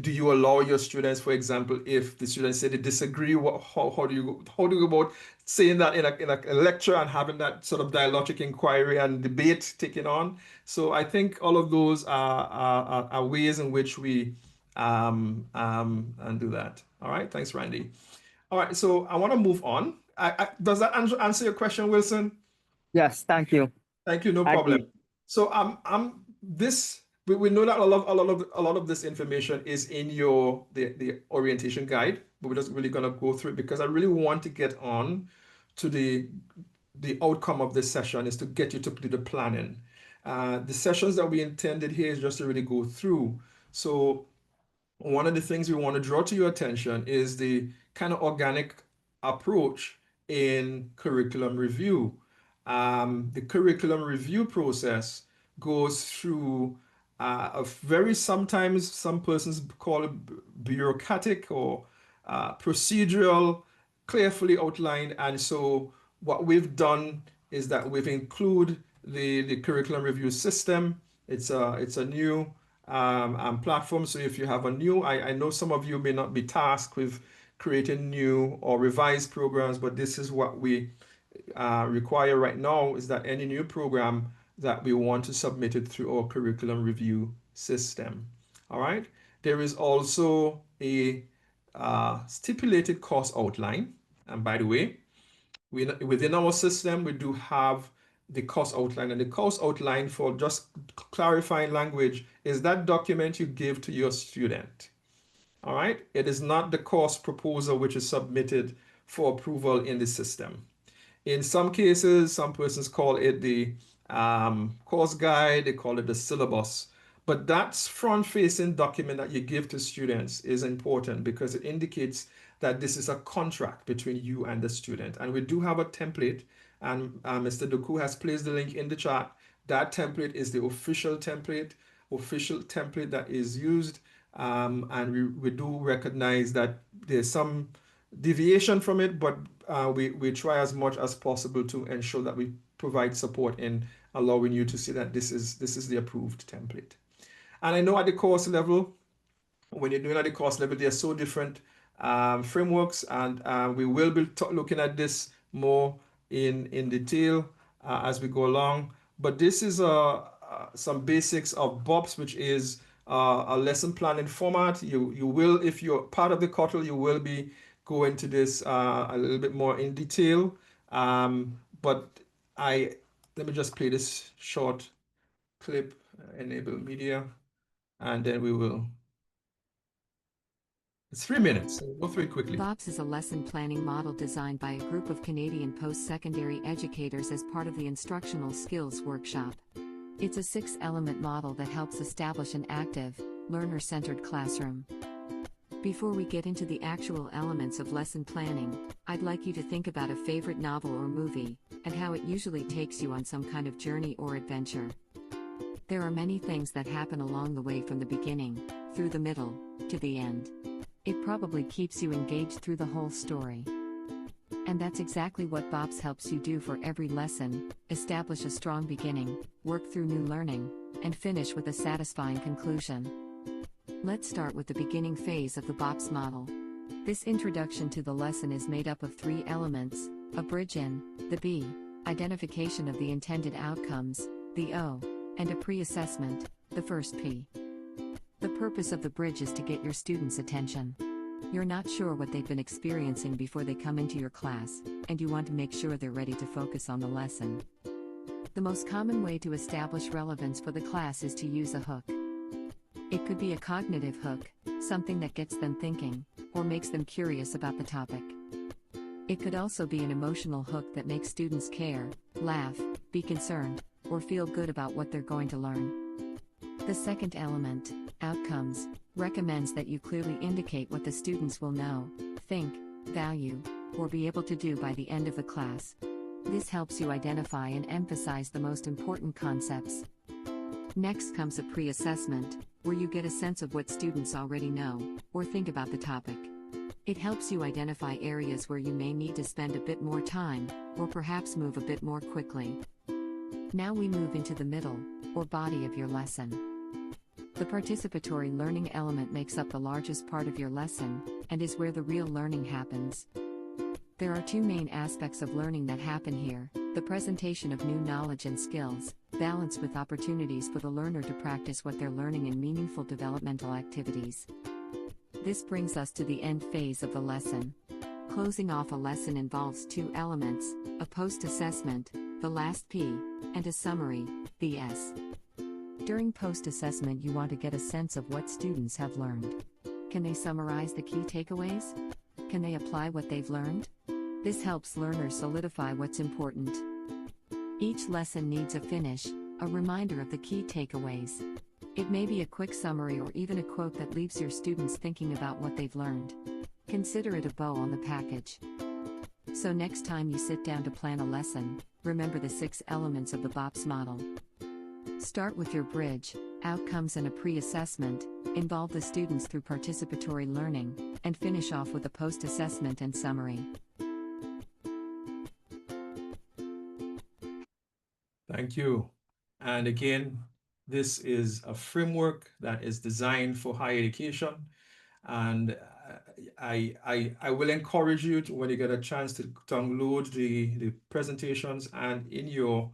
Do you allow your students, for example, if the students say they disagree, how do you go about saying that in a lecture and having that sort of dialogic inquiry and debate taken on? So I think all of those are ways in which we and do that. All right, thanks, Randy. All right, so I want to move on. Does that answer your question, Wilson? Yes, thank you. Thank you, no I problem. agree. So we know that a lot of this information is in the orientation guide, but we're just really gonna go through it because I really want to get on to the outcome of this session is to get you to do the planning. The sessions that we intended here is just to really go through. So one of the things we want to draw to your attention is the kind of organic approach in curriculum review. The curriculum review process goes through a very, sometimes some persons call it bureaucratic or procedural, carefully outlined. And so what we've done is that we've included the curriculum review system. It's a new platform. So if you have a new, I know some of you may not be tasked with creating new or revised programs, but this is what we require right now is that any new program that we want to submit it through our curriculum review system. All right. There is also a stipulated course outline. And by the way, within our system, we do have the course outline, and the course outline, for just clarifying language, is that document you give to your student. All right. It is not the course proposal which is submitted for approval in the system. In some cases, some persons call it the course guide, they call it the syllabus. But that front-facing document that you give to students is important because it indicates that this is a contract between you and the student. And we do have a template, and Mr. Doku has placed the link in the chat. That template is the official template that is used. And we do recognize that there's some deviation from it, but we try as much as possible to ensure that we provide support in allowing you to see that this is the approved template. And I know at the course level, when you're doing at the course level, there are so different frameworks, and we will be looking at this more in detail as we go along. But this is some basics of BOPS, which is a lesson planning format. You will, if you're part of the COTL, you will be go into this a little bit more in detail. But let me just play this short clip, enable media, and then we will. It's 3 minutes. Go through it quickly. BOPS is a lesson planning model designed by a group of Canadian post-secondary educators as part of the Instructional Skills Workshop. It's a 6-element model that helps establish an active, learner-centered classroom. Before we get into the actual elements of lesson planning, I'd like you to think about a favorite novel or movie, and how it usually takes you on some kind of journey or adventure. There are many things that happen along the way, from the beginning, through the middle, to the end. It probably keeps you engaged through the whole story. And that's exactly what BOPS helps you do for every lesson: establish a strong beginning, work through new learning, and finish with a satisfying conclusion. Let's start with the beginning phase of the BOPS model. This introduction to the lesson is made up of 3 elements: a bridge in, the B, identification of the intended outcomes, the O, and a pre-assessment, the first P. The purpose of the bridge is to get your students' attention. You're not sure what they've been experiencing before they come into your class, and you want to make sure they're ready to focus on the lesson. The most common way to establish relevance for the class is to use a hook. It could be a cognitive hook, something that gets them thinking, or makes them curious about the topic. It could also be an emotional hook that makes students care, laugh, be concerned, or feel good about what they're going to learn. The second element, outcomes, recommends that you clearly indicate what the students will know, think, value, or be able to do by the end of the class. This helps you identify and emphasize the most important concepts. Next comes a pre-assessment, where you get a sense of what students already know, or think about the topic. It helps you identify areas where you may need to spend a bit more time, or perhaps move a bit more quickly. Now we move into the middle, or body of your lesson. The participatory learning element makes up the largest part of your lesson, and is where the real learning happens. There are two main aspects of learning that happen here: the presentation of new knowledge and skills, balanced with opportunities for the learner to practice what they're learning in meaningful developmental activities. This brings us to the end phase of the lesson. Closing off a lesson involves two elements: a post-assessment, the last P, and a summary, the S. During post-assessment, you want to get a sense of what students have learned. Can they summarize the key takeaways? Can they apply what they've learned? This helps learners solidify what's important. Each lesson needs a finish, a reminder of the key takeaways. It may be a quick summary or even a quote that leaves your students thinking about what they've learned. Consider it a bow on the package. So next time you sit down to plan a lesson, remember the 6 elements of the BOPS model. Start with your bridge, outcomes and a pre-assessment, involve the students through participatory learning, and finish off with a post-assessment and summary. Thank you. And again, this is a framework that is designed for higher education. And I will encourage you to, when you get a chance, to download the presentations and in your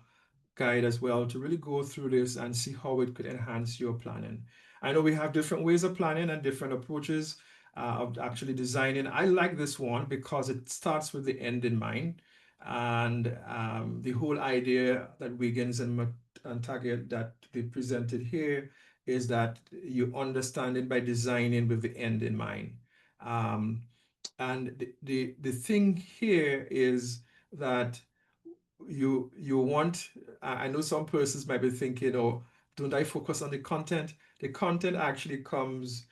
guide as well, to really go through this and see how it could enhance your planning. I know we have different ways of planning and different approaches of actually designing. I like this one because it starts with the end in mind. And the whole idea that Wiggins and Taggart that they presented here is that you understand it by designing with the end in mind. And the thing here is that you want, I know some persons might be thinking, oh, don't I focus on the content? The content actually comes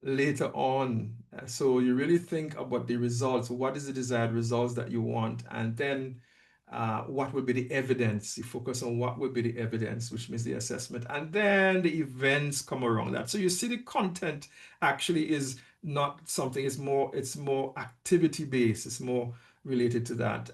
later on. So you really think about the results. What is the desired results that you want? And then what will be the evidence? You focus on what will be the evidence, which means the assessment. And then the events come around that. So you see the content actually is not something, it's more activity based. It's more related to that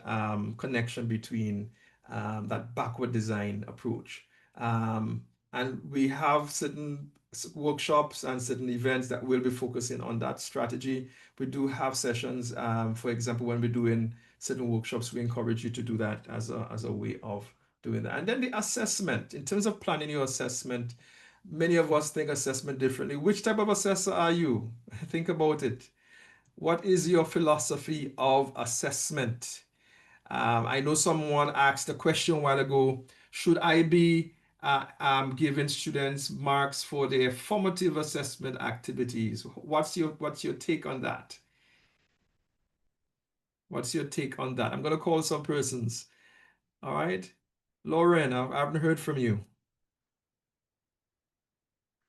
connection between that backward design approach. And we have certain workshops and certain events that will be focusing on that strategy. We do have sessions, for example, when we're doing certain workshops, we encourage you to do that as a way of doing that. And then the assessment, in terms of planning your assessment, many of us think assessment differently. Which type of assessor are you? Think about it. What is your philosophy of assessment? I know someone asked a question a while ago, should I be giving students marks for their formative assessment activities? What's your take on that? What's your take on that? I'm going to call some persons. All right. Lauren, I haven't heard from you.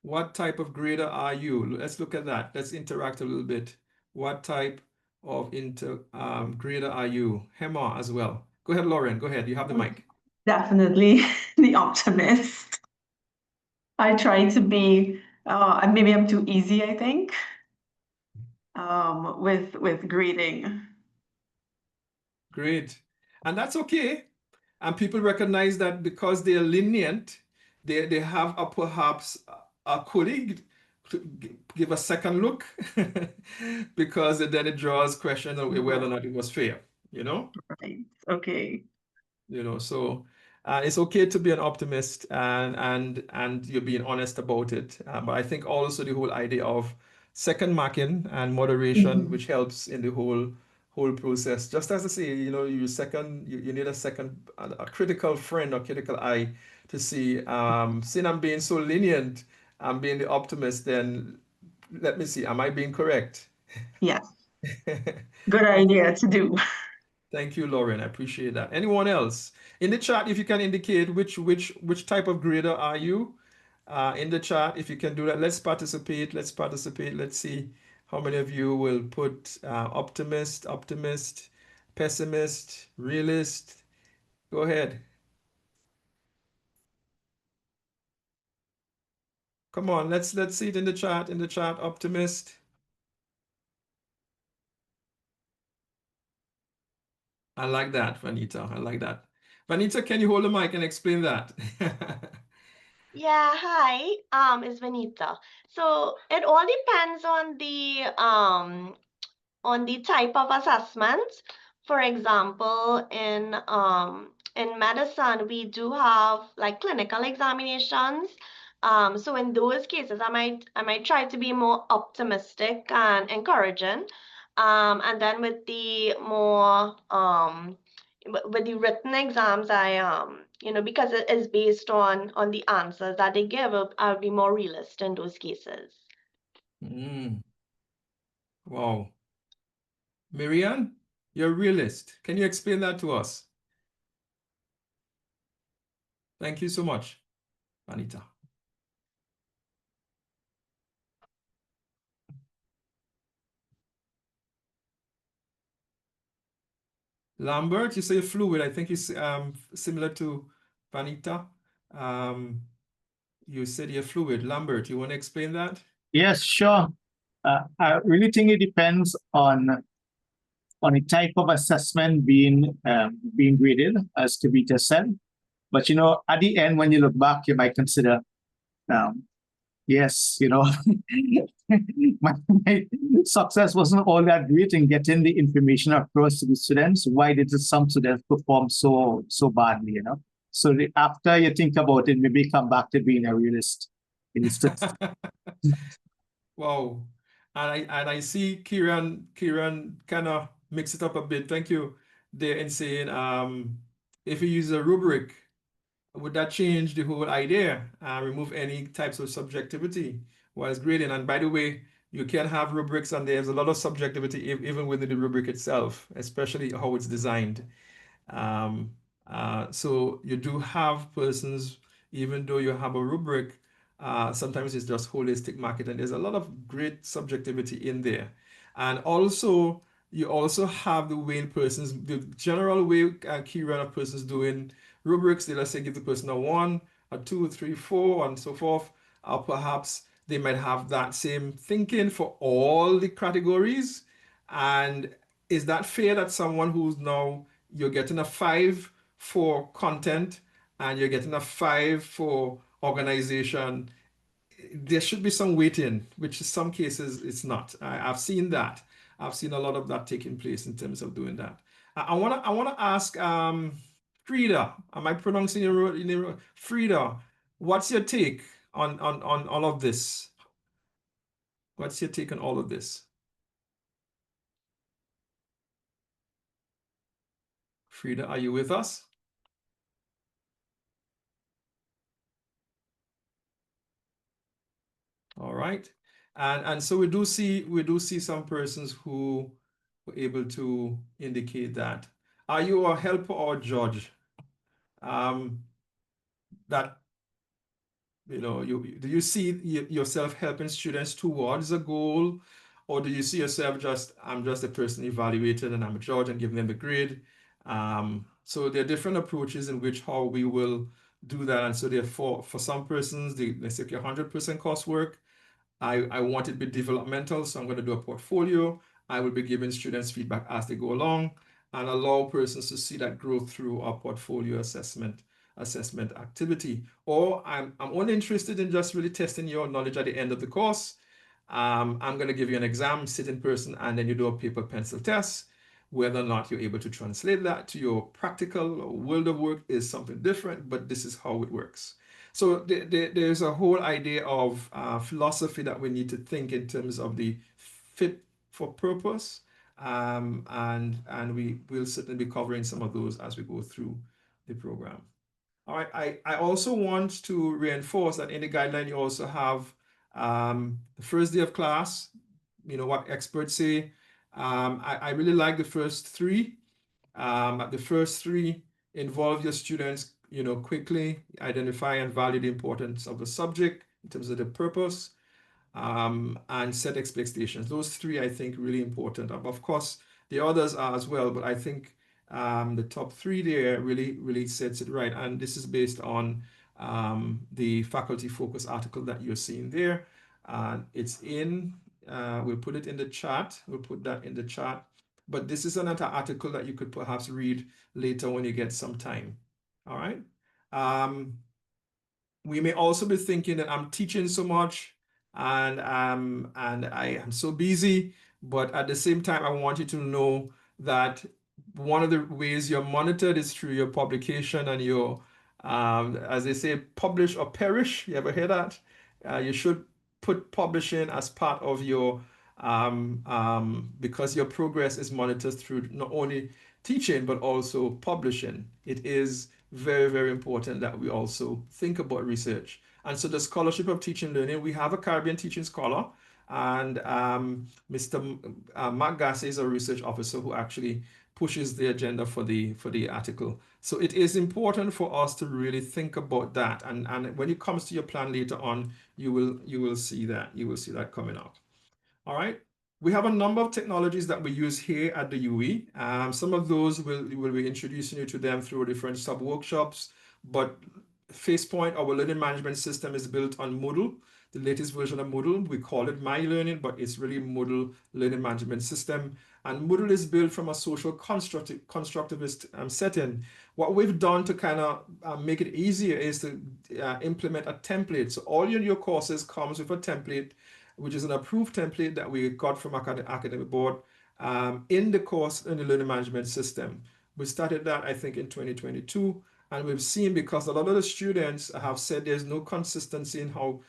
What type of grader are you? Let's look at that. Let's interact a little bit. What type of grader are you? Hema as well. Go ahead, Lauren. Go ahead. You have the mic. Definitely the optimist. I try to be, maybe I'm too easy, I think, with grading. Great. And that's okay. And people recognize that because they're lenient, they have perhaps a colleague to give a second look because then it draws question of whether or not it was fair, you know? Right. Okay. So it's okay to be an optimist, and you're being honest about it. But I think also the whole idea of second marking and moderation, which helps in the whole process. Just as I say, you need a critical friend or critical eye to see. Since I'm being so lenient, I'm being the optimist, then let me see, am I being correct? Yes, good idea to do. Thank you, Lauren. I appreciate that. Anyone else? In the chat, if you can indicate which type of grader are you? In the chat, if you can do that, let's participate. Let's participate. Let's see how many of you will put optimist, pessimist, realist. Go ahead. Come on, let's see it in the chat. In the chat, optimist. I like that, Vanita. I like that. Vanita, can you hold the mic and explain that? Yeah, hi, it's Vanita. So it all depends on the type of assessment. For example, in medicine, we do have like clinical examinations. So in those cases, I might try to be more optimistic and encouraging. And then with the more with the written exams, because it is based on the answers that they give, I'll be more realist in those cases. Wow. Marianne, you're a realist. Can you explain that to us? Thank you so much, Anita. Lambert, you say fluid. I think it's similar to Vanita. You said you're fluid. Lambert, you want to explain that? Yes, sure. I really think it depends on the type of assessment being graded, as Kavita said. But at the end, when you look back, you might consider, yes, my success wasn't all that great in getting the information across to the students. Why did some students perform so badly? So after you think about it, maybe come back to being a realist. Wow. And I see Kieran kind of mix it up a bit. Thank you there in saying if you use a rubric, would that change the whole idea? Remove any types of subjectivity while grading. And by the way, you can have rubrics and there's a lot of subjectivity even within the rubric itself, especially how it's designed. So you do have persons, even though you have a rubric, sometimes it's just holistic market, and there's a lot of great subjectivity in there. And also, you also have the way persons, the general way Kieran of persons doing rubrics, they let's say give the person a 1, a 2, 3, 4, and so forth. Or perhaps they might have that same thinking for all the categories. And is that fair that someone who's now you're getting a 5 for content and you're getting a 5 for organization? There should be some weighting, which in some cases it's not. I've seen that. I've seen a lot of that taking place in terms of doing that. I wanna ask Frida, am I pronouncing your name? Frida, what's your take on all of this? What's your take on all of this? Frida, are you with us? All right. And so we do see some persons who were able to indicate that. Are you a helper or judge? That do you see yourself helping students towards a goal, or do you see yourself I'm just a person evaluated and I'm a judge and giving them the grade? So there are different approaches in which how we will do that. And so therefore, for some persons, let's say 100% coursework. I want it to be developmental, so I'm going to do a portfolio. I will be giving students feedback as they go along and allow persons to see that growth through our portfolio assessment activity. Or I'm only interested in just really testing your knowledge at the end of the course. I'm going to give you an exam, sit in person, and then you do a paper pencil test Whether or not you're able to translate that to your practical or world of work is something different, but this is how it works. So there's a whole idea of philosophy that we need to think in terms of the fit for purpose, and we will certainly be covering some of those as we go through the program. All right, I also want to reinforce that in the guideline you also have the first day of class, what experts say. I really like the first three. The first three involve your students, quickly identify and value the importance of the subject in terms of the purpose, and set expectations. Those three, I think, really important. Of course, the others are as well, but I think the top three there really sets it right. And this is based on the faculty focus article that you're seeing there. It's in, we'll put it in the chat. We'll put that in the chat. But this is another article that you could perhaps read later when you get some time. All right. We may also be thinking that I'm teaching so much and I am so busy, but at the same time, I want you to know that one of the ways you're monitored is through your publication and your, as they say, publish or perish. You ever hear that? You should put publishing as part of your, because your progress is monitored through not only teaching, but also publishing. It is very, very important that we also think about research. And so the Scholarship of Teaching and Learning, we have a Caribbean teaching scholar, and Mr. Mark Gassi is a research officer who actually pushes the agenda for the article. So it is important for us to really think about that. And when it comes to your plan later on, you will see that. You will see that coming up. All right. We have a number of technologies that we use here at the UWI. Some of those will be introducing you to them through different sub-workshops, but FacePoint, our learning management system, is built on Moodle, the latest version of Moodle. We call it My Learning, but it's really Moodle Learning Management System. And Moodle is built from a social constructivist setting. What we've done to kind of make it easier is to implement a template. So all your courses comes with a template, which is an approved template that we got from academic board in the course in the learning management system. We started that, I think, in 2022, and we've seen, because a lot of the students have said there's no consistency in how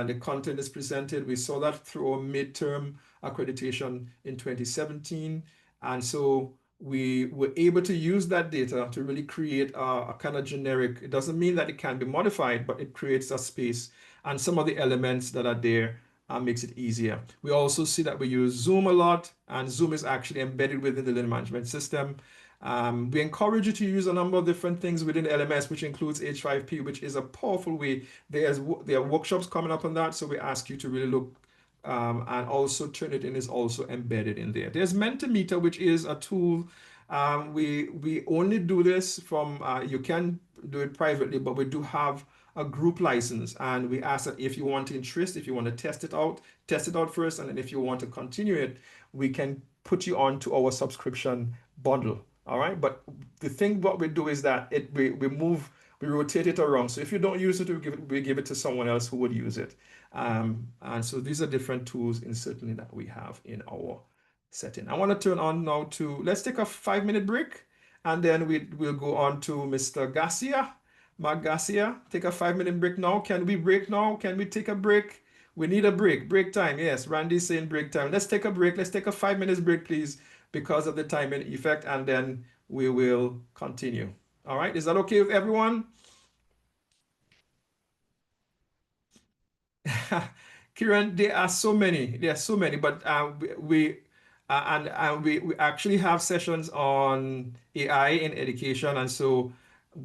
the content is presented. We saw that through our midterm accreditation in 2017, and so we were able to use that data to really create a kind of generic. It doesn't mean that it can be modified, but it creates a space, and some of the elements that are there makes it easier. We also see that we use Zoom a lot, and Zoom is actually embedded within the learning management system. We encourage you to use a number of different things within LMS, which includes H5P, which is a powerful way. There are workshops coming up on that, so we ask you to really look, and also Turnitin is also embedded in there. There's Mentimeter, which is a tool. We only do this from, you can do it privately, but we do have a group license, and we ask that if you want interest, if you want to test it out first, and then if you want to continue it, we can put you on to our subscription bundle. All right, but the thing what we do is that we rotate it around. So if you don't use it, we give it to someone else who would use it. And so these are different tools certainly that we have in our setting. I want to turn on now to, let's take a 5-minute break, and then we'll go on to Mr. Garcia. Mark Garcia, take a 5-minute break now. Can we break now? Can we take a break? We need a break. Break time. Yes, Randy's saying break time. Let's take a break. Let's take a 5 minutes break, please, because of the timing effect, and then we will continue. All right. Is that okay with everyone? Kiran, there are so many. There are so many, but we actually have sessions on AI in education, and so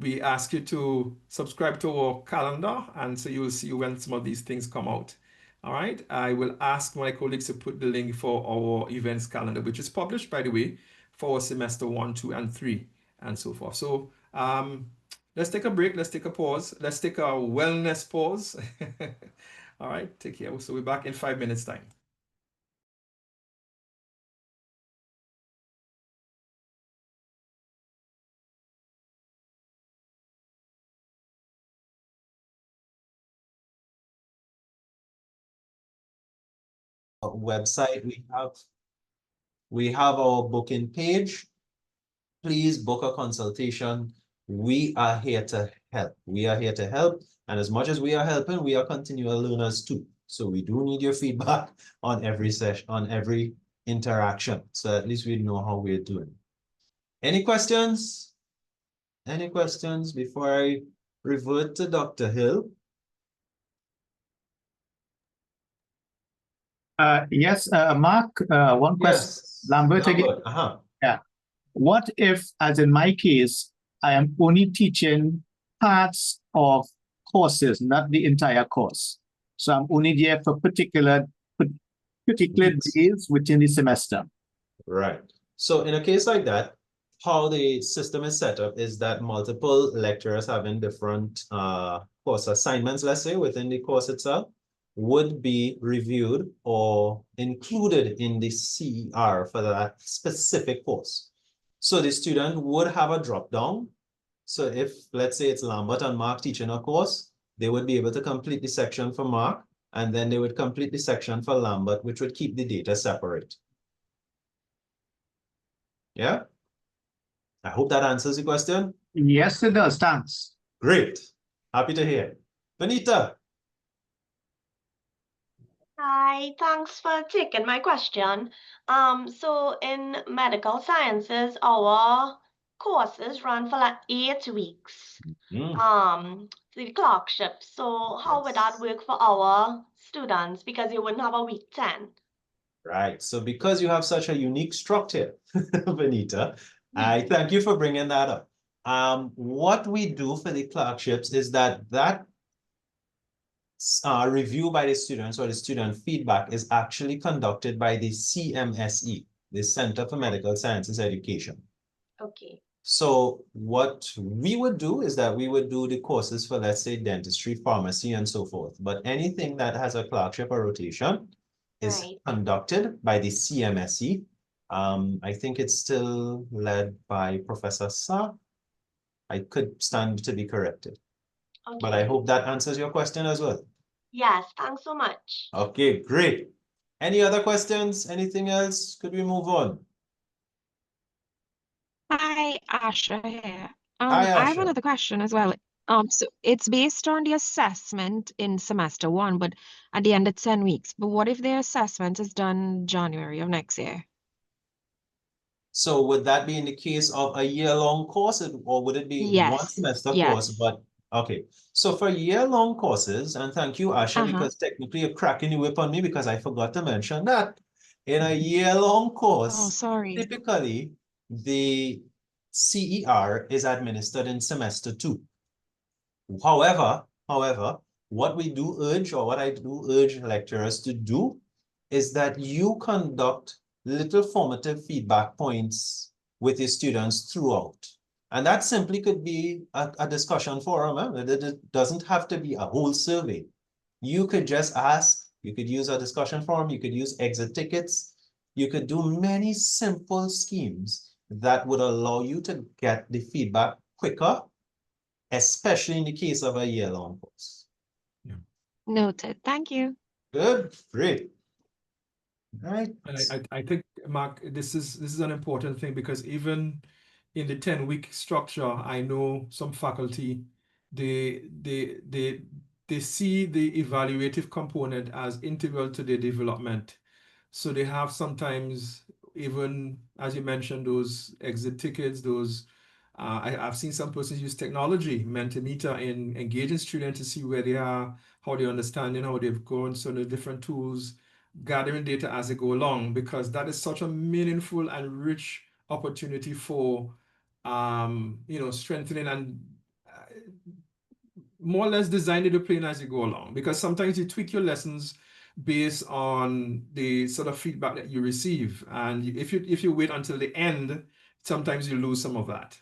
we ask you to subscribe to our calendar, and so you will see when some of these things come out. All right. I will ask my colleagues to put the link for our events calendar, which is published, by the way, for semester 1, 2, and 3, and so forth. So let's take a break. Let's take a pause. Let's take a wellness pause. All right. Take care. So we're back in 5 minutes time. Website, we have We have our booking page. Please book a consultation. We are here to help. We are here to help. And as much as we are helping, we are continual learners too. So we do need your feedback on every session, on every interaction. So at least we know how we're doing. Any questions? Any questions before I revert to Dr. Hill? Yes, Mark, one question. Yes. Lambert again. Uh-huh. Yeah. What if, as in my case, I am only teaching parts of courses, not the entire course? So I'm only there for particular days within the semester. Right. So in a case like that, how the system is set up is that multiple lecturers having different course assignments, let's say, within the course itself, would be reviewed or included in the CER for that specific course. So the student would have a drop down. So if, let's say, it's Lambert and Mark teaching a course, they would be able to complete the section for Mark, and then they would complete the section for Lambert, which would keep the data separate. Yeah? I hope that answers the question. Yes, it does. Thanks. Great. Happy to hear. Benita. Hi, thanks for taking my question. So in medical sciences, our courses run for like 8 weeks. The clerkship. So how would that work for our students? Because you wouldn't have a week 10. Right. So because you have such a unique structure, Benita, I thank you for bringing that up. What we do for the clerkships is that review by the students or the student feedback is actually conducted by the CMSE, the Center for Medical Sciences Education. Okay. So what we would do is that we would do the courses for, let's say, dentistry, pharmacy, and so forth. But anything that has a clerkship or rotation is conducted by the CMSE. I think it's still led by Professor Sa. I could stand to be corrected. Okay. But I hope that answers your question as well. Yes, thanks so much. Okay, great. Any other questions? Anything else? Could we move on? Hi, Asha here. Hi, I have Asha. another question as well. So it's based on the assessment in semester one, but at the end it's 10 weeks. But what if the assessment is done January of next year? So would that be in the case of a year-long course, or would it be one semester course? But okay, so for year-long courses, and thank you, Asha, because technically you're cracking the whip on me because I forgot to mention that in a year-long course, typically the CER is administered in semester 2. However, what we do urge, or what I do urge lecturers to do, is that you conduct little formative feedback points with your students throughout. And that simply could be a discussion forum. It doesn't have to be a whole survey. You could just ask, you could use a discussion forum, you could use exit tickets, you could do many simple schemes that would allow you to get the feedback quicker, especially in the case of a year-long course. Noted. Thank you. Good, great. Right. And I think, Mark, this is an important thing, because even in the 10-week structure, I know some faculty, they see the evaluative component as integral to their development. So they have sometimes, even as you mentioned, those exit tickets, those I've seen some persons use technology, Mentimeter, in engaging students to see where they are, how they're understanding, how they've grown, so the different tools, gathering data as they go along, because that is such a meaningful and rich opportunity for strengthening and more or less designing the plan as you go along. Because sometimes you tweak your lessons based on the sort of feedback that you receive, and if you wait until the end, sometimes you lose some of that.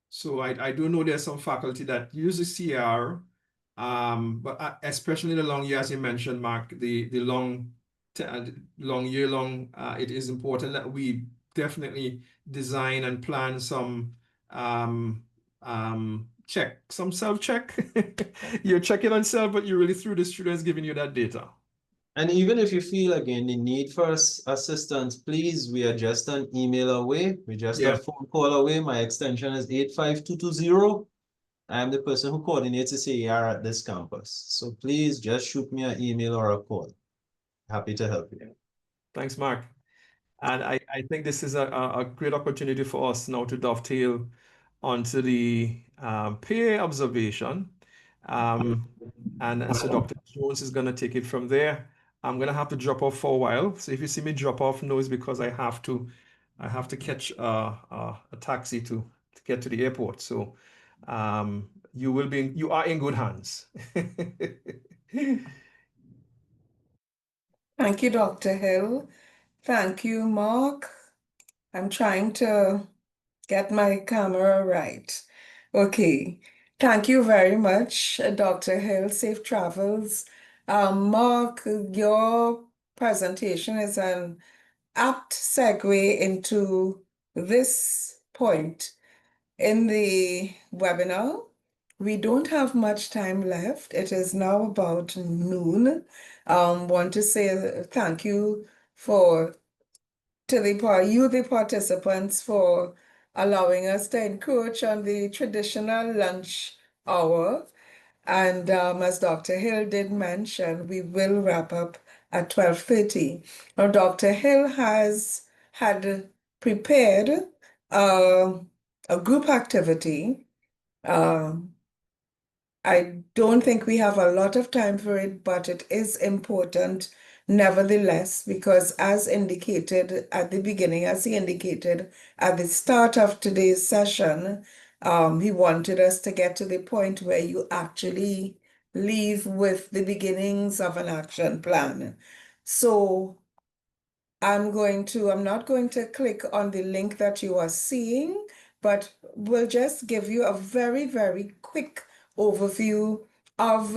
So I do know there's some faculty that use the CR, but especially the long year, as you mentioned, Mark, the long year-long, it is important that we definitely design and plan some self-check. You're checking on self, but you're really through the students giving you that data. And even if you feel again the need for assistance, please, we are just an email away. We're just a Yeah. phone call away. My extension is 85220. I'm the person who coordinates the CAR at this campus. So please just shoot me an email or a call. Happy to help you. Thanks, Mark. And I think this is a great opportunity for us now to dovetail onto the peer observation. And so Dr. Jones is going to take it from there. I'm going to have to drop off for a while. So if you see me drop off, no, it's because I have to catch a taxi to get to the airport. So you are in good hands. Thank you, Dr. Hill. Thank you, Mark. I'm trying to get my camera right. Okay. Thank you very much, Dr. Hill. Safe travels. Mark, your presentation is an apt segue into this point in the webinar. We don't have much time left. It is now about noon. Want to say thank you to the participants for allowing us to encroach on the traditional lunch hour. And as Dr. Hill did mention, we will wrap up at 12:30. Now, Dr. Hill had prepared uh, a group activity. I don't think we have a lot of time for it, but it is important nevertheless, because as indicated at the beginning, as he indicated at the start of today's session, he wanted us to get to the point where you actually leave with the beginnings of an action plan. So I'm not going to click on the link that you are seeing, but we'll just give you a very, very quick overview of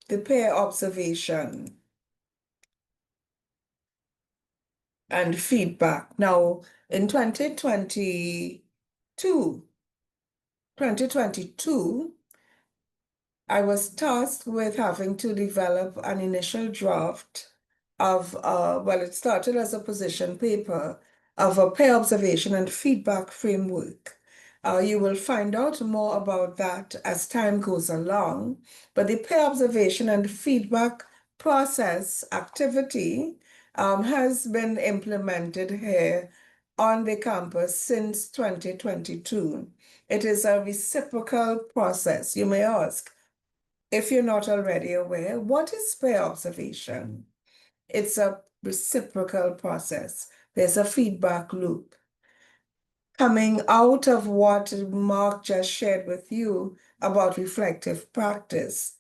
the peer observation and feedback. Now, in 2022, I was tasked with having to develop an initial draft of, well, it started as a position paper of a peer observation and feedback framework. You will find out more about that as time goes along, but the peer observation and feedback process activity has been implemented here on the campus since 2022. It is a reciprocal process. You may ask, if you're not already aware, what is peer observation? It's a reciprocal process. There's a feedback loop. Coming out of what Mark just shared with you about reflective practice,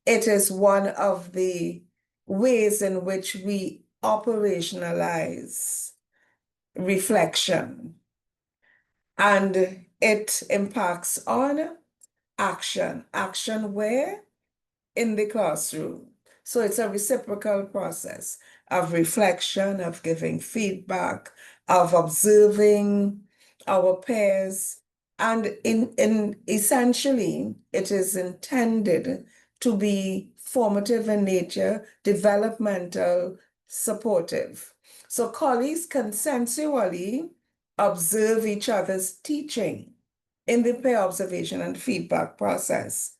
it is one of the ways in which we operationalize reflection. And it impacts on action. Action where? In the classroom. So it's a reciprocal process of reflection, of giving feedback, of observing our peers. And in essentially, it is intended to be formative in nature, developmental, supportive. So colleagues consensually observe each other's teaching in the peer observation and feedback process.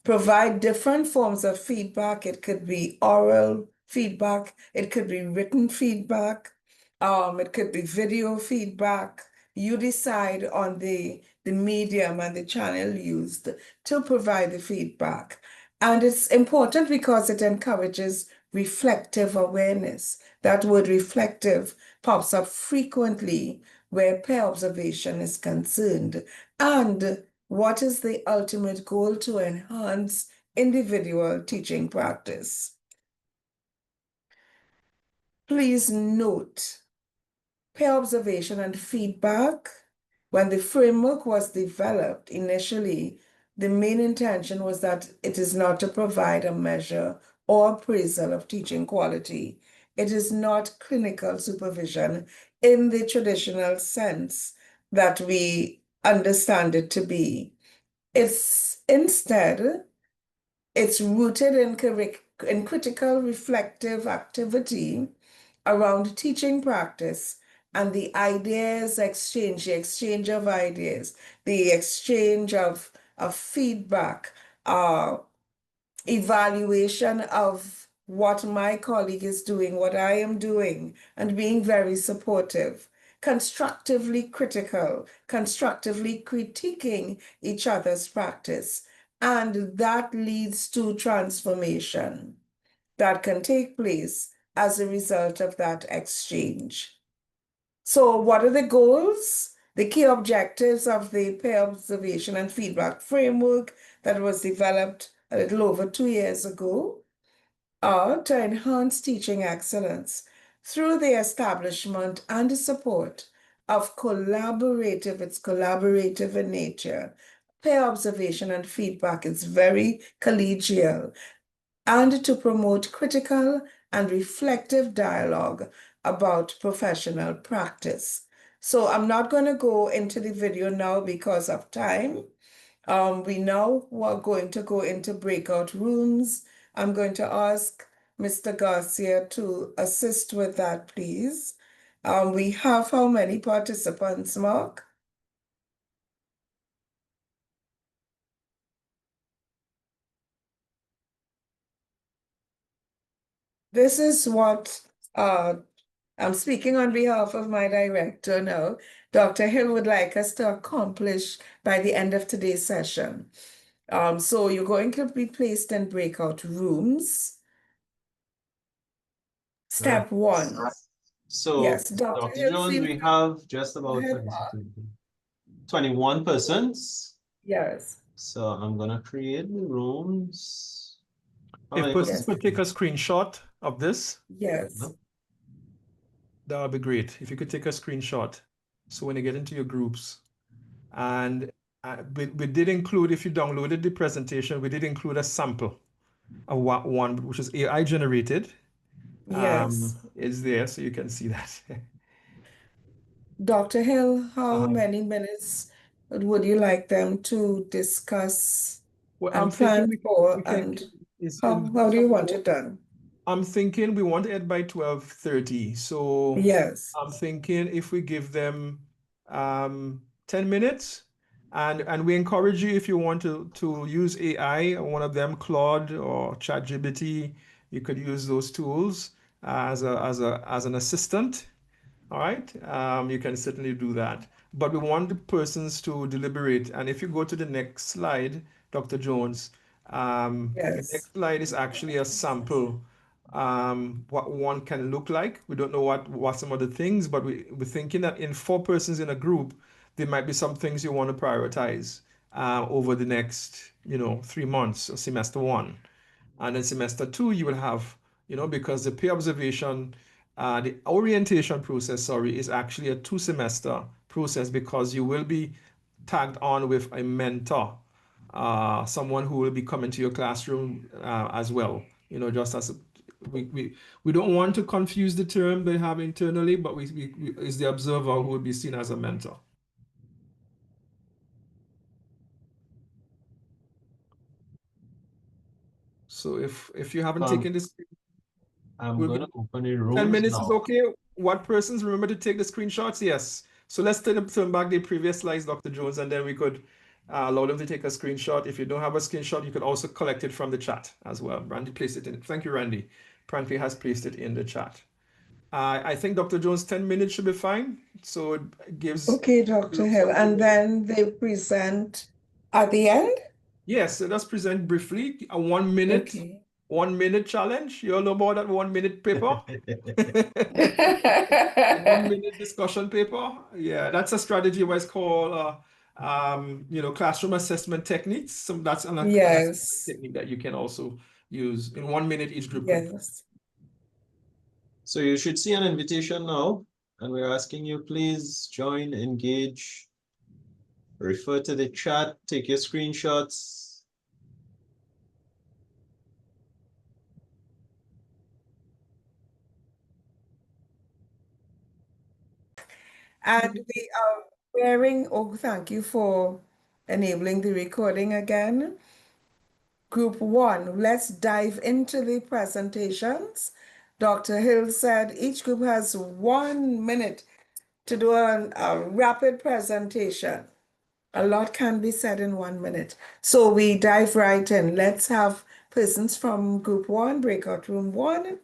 Provide different forms of feedback. It could be oral feedback, it could be written feedback, it could be video feedback. You decide on the medium and the channel used to provide the feedback. And it's important because it encourages reflective awareness. That word reflective pops up frequently where peer observation is concerned. And what is the ultimate goal? To enhance individual teaching practice. Please note, peer observation and feedback, when the framework was developed initially, the main intention was that it is not to provide a measure or appraisal of teaching quality. It is not clinical supervision in the traditional sense that we understand it to be. It's instead, it's rooted in in critical reflective activity around teaching practice and the ideas exchange, the exchange of ideas, the exchange of feedback, evaluation of what my colleague is doing, what I am doing, and being very supportive, constructively critical, constructively critiquing each other's practice. And that leads to transformation that can take place as a result of that exchange. So, what are the goals? The key objectives of the peer observation and feedback framework that was developed a little over 2 years ago are to enhance teaching excellence through the establishment and the support of it's collaborative in nature. Peer observation and feedback is very collegial, and to promote critical and reflective dialogue about professional practice. So I'm not going to go into the video now because of time. We now are going to go into breakout rooms. I'm going to ask Mr. Garcia to assist with that, please. We have how many participants, Mark? This is what I'm speaking on behalf of my director now. Dr. Hill would like us to accomplish by the end of today's session. So you're going to be placed in breakout rooms. Step one. So, Yes, Dr. Dr. Hill Jones, seems we to have just about ahead. 21 persons. Yes. So I'm gonna create the rooms. How If many persons Yes. could take a screenshot of this, Yes. that would be great. If you could take a screenshot. So when you get into your groups, and we did include, if you downloaded the presentation, we did include a sample of one which is AI generated. Yes. Is there, so you can see that. Dr. Hill, how Uh, many minutes would you like them to discuss Well, I'm and thinking plan for, we can and is in how do you want it done? I'm thinking we want to end by 12:30. So Yes. I'm thinking if we give them 10 minutes, and we encourage you, if you want to use AI, one of them, Claude or ChatGPT, you could use those tools as an assistant. All right, you can certainly do that. But we want the persons to deliberate. And if you go to the next slide, Dr. Jones, the Yes. next slide is actually a sample, what one can look like. We don't know what some of the things, but we're thinking that in 4 persons in a group, there might be some things you want to prioritize over the next, 3 months, or semester one. And then semester two, you will have, because the peer observation, the orientation process, sorry, is actually a 2 semester process, because you will be tagged on with a mentor, someone who will be coming to your classroom as well. Just as we don't want to confuse the term they have internally, but we is the observer who will be seen as a mentor. So if you haven't taken this, I'm we'll gonna open the 10 rooms minutes is now. okay. What persons remember to take the screenshots? Yes. So let's turn back the previous slides, Dr. Jones, and then we could allow them to take a screenshot. If you don't have a screenshot, you could also collect it from the chat as well. Randy placed it in. Thank you, Randy. Prankley has placed it in the chat. I think Dr. Jones, 10 minutes should be fine. So it gives. Okay, Dr. Hill. And then they present at the end? Yes, so let's present briefly a 1 minute. Okay. 1 minute challenge. You all know about that 1 minute paper? 1 minute discussion paper. Yeah, that's a strategy what's called classroom assessment techniques. So that's an assessment Yes. technique that you can also use. In 1 minute, each group can. Yes. So you should see an invitation now, and we're asking you, please join, engage, refer to the chat, take your screenshots. And we are thank you for enabling the recording again. Group 1, let's dive into the presentations. Dr. Hill said each group has 1 minute to do a rapid presentation. A lot can be said in 1 minute. So we dive right in. Let's have persons from Group 1, breakout room 1.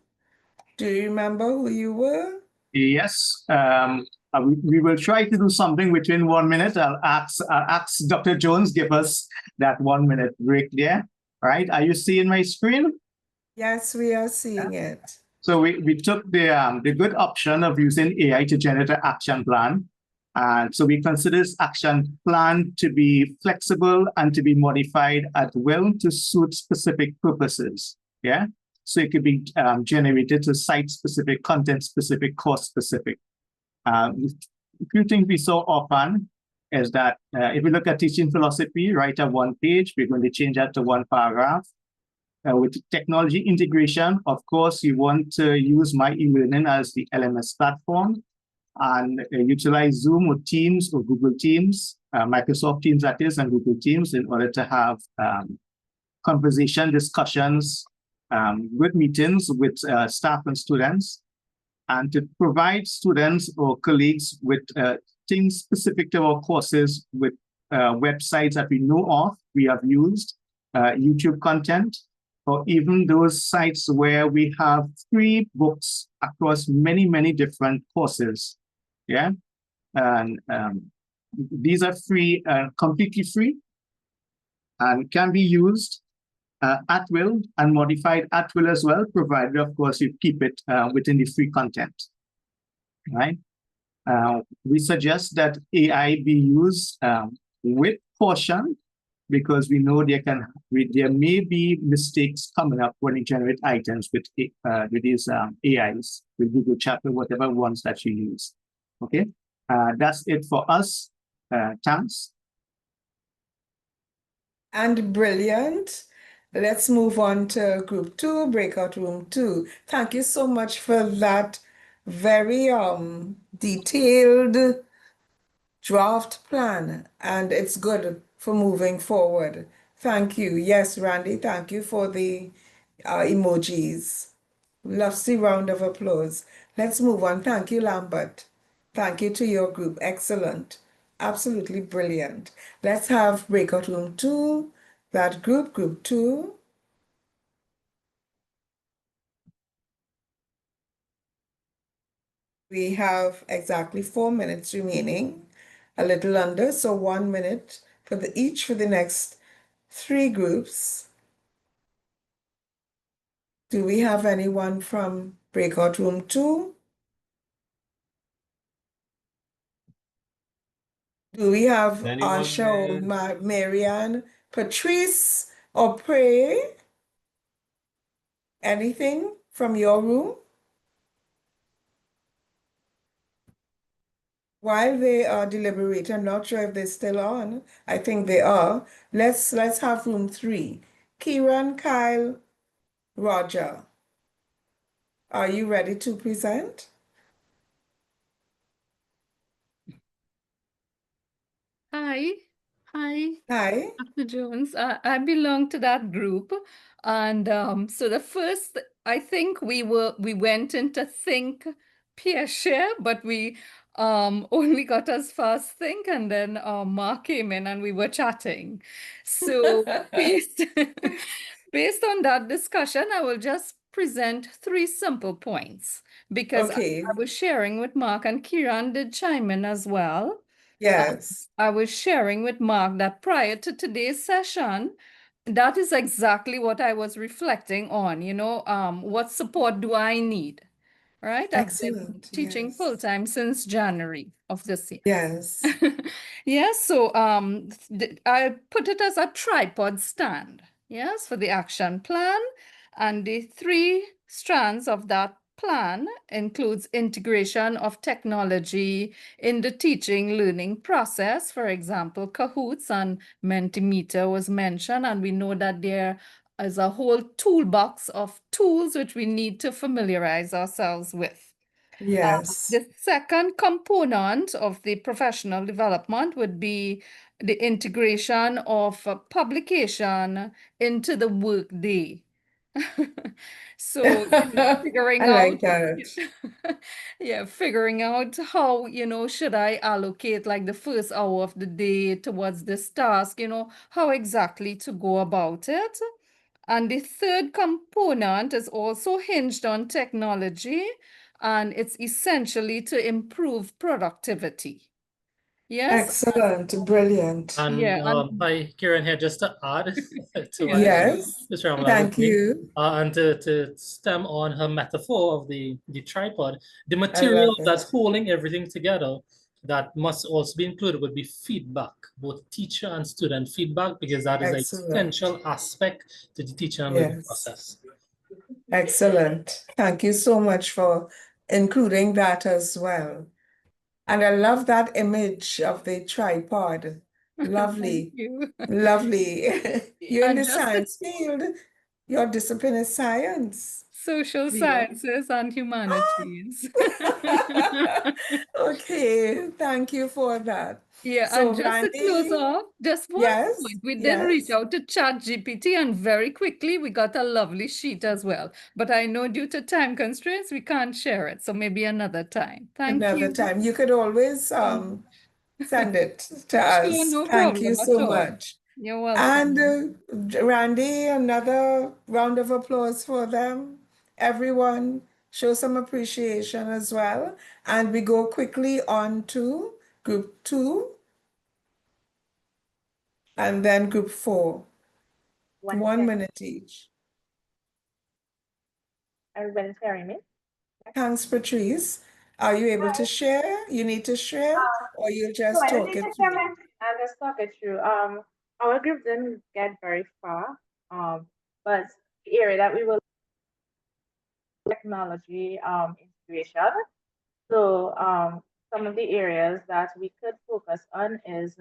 Do you remember who you were? Yes, we will try to do something within 1 minute. I'll ask Dr. Jones give us that 1 minute break there. Right? Are you seeing my screen? Yes, we are seeing it. So we took the good option of using AI to generate an action plan. And so we consider this action plan to be flexible and to be modified at will to suit specific purposes. Yeah. So it could be generated to site specific, content specific, course specific. A few things we saw often is that if we look at teaching philosophy, right at 1 page, we're going to change that to 1 paragraph. With technology integration, of course, you want to use My eLearning as the LMS platform and utilize Zoom or Teams or Google Teams, Microsoft Teams that is, and Google Teams in order to have conversation discussions, good meetings with staff and students, and to provide students or colleagues with things specific to our courses with websites that we know of, we have used, YouTube content, or even those sites where we have free books across many, many different courses. Yeah. And these are free, completely free, and can be used at will and modified at will as well, provided, of course, you keep it within the free content. Right. We suggest that AI be used with caution, because we know there may be mistakes coming up when you generate items with these AIs, with Google Chat or whatever ones that you use. Okay, that's it for us. Thanks. And brilliant. Let's move on to Group 2, breakout room 2. Thank you so much for that very detailed draft plan, and it's good for moving forward. Thank you. Yes, Randy, thank you for the emojis. Lovely round of applause. Let's move on. Thank you, Lambert. Thank you to your group. Excellent. Absolutely brilliant. Let's have breakout room 2, that group 2. We have exactly 4 minutes remaining, a little under, so 1 minute for each for the next 3 groups. Do we have anyone from breakout room 2? Do we have Anyone Asha or there? Marianne, Patrice or Prey? Anything from your room? While they are deliberating, I'm not sure if they're still on. I think they are. Let's have room 3. Kieran, Kyle, Roger. Are you ready to present? Hi. Hi, Hi. Dr. Jones. I belong to that group. And so the first, I think we went into think, peer share, but we only got as far as think, and then Mark came in and we were chatting. So based on that discussion, I will just present 3 simple points, because Okay. I was sharing with Mark, and Kiran did chime in as well. Yes. I was sharing with Mark that prior to today's session, that is exactly what I was reflecting on, what support do I need, right? I've been Excellent. teaching Yes. full-time since January of this year. Yes. Yes, so I put it as a tripod stand, yes, for the action plan. And the 3 strands of that plan includes integration of technology in the teaching learning process. For example, Kahoots and Mentimeter was mentioned, and we know that there is a whole toolbox of tools which we need to familiarize ourselves with. Yes. The second component of the professional development would be the integration of publication into the workday. So, figuring I out, like that. yeah, figuring out how, should I allocate like the first hour of the day towards this task, how exactly to go about it. And the third component is also hinged on technology, and it's essentially to improve productivity. Yes? Excellent. Brilliant. Yeah. Hi, Kieran here, just to add to what Yes. Ms. Ramla was Thank saying, you. and to stem on her metaphor of the tripod, the I love material that's it. holding everything together that must also be included would be feedback, both teacher and student feedback, because that is an Excellent. essential aspect to the teaching and learning Yes. process. Excellent. Thank you so much for including that as well. And I love that image of the tripod. Lovely. Thank you. Lovely. You're in And the just to science field. Your discipline is science. social Yeah. sciences and humanities. Okay, thank you for that. Yeah, So and just to close Randy, off, just one yes, point. We did reach yes, out to ChatGPT, and very quickly we got a lovely sheet as well. But I know due to time constraints, we can't share it. So maybe another time. Thank another you. time. You could always send it to Sure, us. no Thank you problem at so all. much. You're And welcome. Randy, another round of applause for them. Everyone, show some appreciation as well. And we go quickly on to group 2 and then group 4. 1 minute each. Everybody's hearing me? Thanks, Patrice. Are you able to share? You need to share, or you'll So just I don't talk need it to share through? I'll just talk it through. Our group didn't get very far, but the area that we will technology integration. So some of the areas that we could focus on is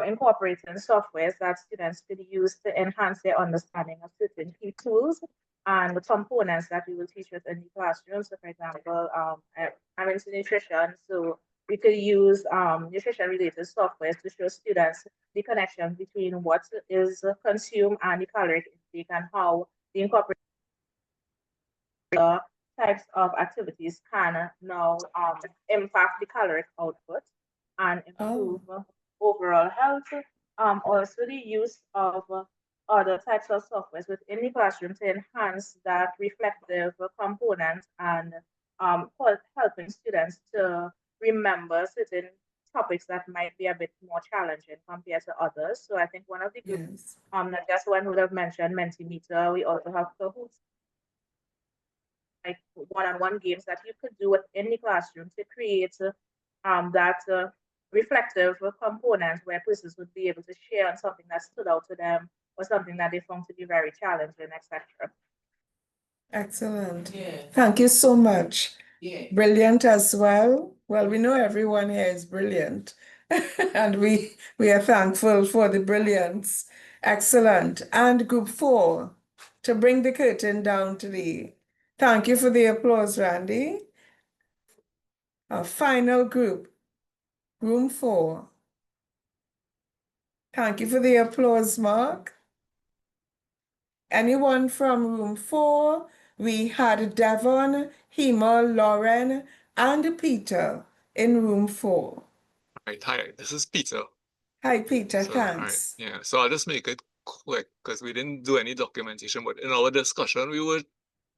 incorporating softwares that students could use to enhance their understanding of certain key tools and the components that we will teach within the classroom. So, for example, I'm into nutrition, so we could use nutrition-related softwares to show students the connection between what is consumed and the caloric intake and how the incorporation types of activities can now impact the caloric output and improve overall health. Also, the use of other types of softwares within the classroom to enhance that reflective component and helping students to remember certain topics that might be a bit more challenging compared to others. So I think one of the groups, not just one would have mentioned Mentimeter, we also have Kahoots, like one-on-one games that you could do within the classroom to create that reflective component where persons would be able to share on something that stood out to them or something that they found to be very challenging, etc. Excellent. Thank you so much. Brilliant as well. Well, we know everyone here is brilliant, and we are thankful for the brilliance. Excellent. And group 4, to bring the curtain down to the. Thank you for the applause, Randy. Our final group, room 4. Thank you for the applause, Mark. Anyone from room 4? We had Devon, Hema, Lauren, and Peter in room 4. Right, hi, this is Peter. Hi, Peter, So, all right, thanks. yeah, so I'll just make it quick because we didn't do any documentation, but in our discussion, we were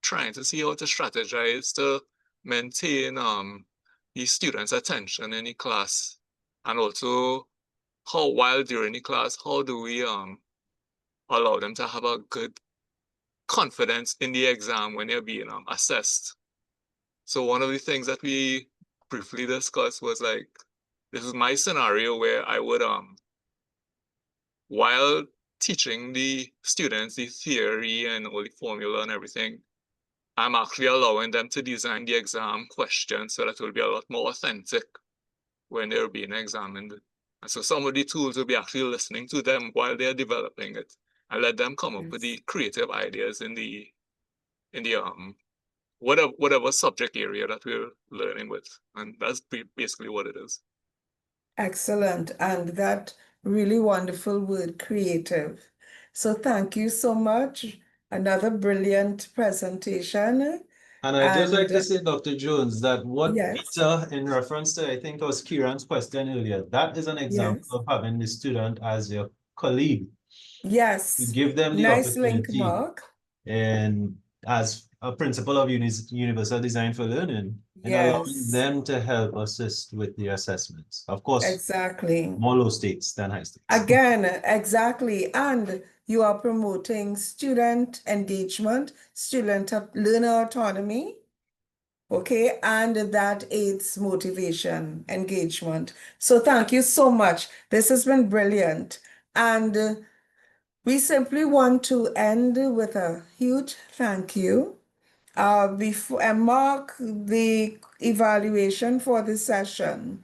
trying to see how to strategize to maintain the students' attention in the class, and also how while during the class, how do we allow them to have a good confidence in the exam when they're being assessed. So one of the things that we briefly discussed was like, this is my scenario where I would while teaching the students the theory and all the formula and everything, I'm actually allowing them to design the exam questions so that it will be a lot more authentic when they're being examined. And so some of the tools will be actually listening to them while they're developing it and let them come up with the creative ideas in the whatever subject area that we're learning with, and that's basically what it is. Excellent. And that really wonderful word, creative. So thank you so much. Another brilliant presentation. And I'd just like to And say, Dr. Jones, that what yes, Peter, in reference to, I think it was Kieran's question earlier, that is an example yes, of having the student as your colleague. You yes. give them the Nice link, opportunity, Mark. and as a principle of universal design for learning, and allowing Yes, them to help assist with the assessments. Of course, exactly. more low stakes than high stakes. Again, exactly. And you are promoting student engagement, learner autonomy, okay? And that aids motivation, engagement. So thank you so much. This has been brilliant. And we simply want to end with a huge thank you. Before and mark the evaluation for the session.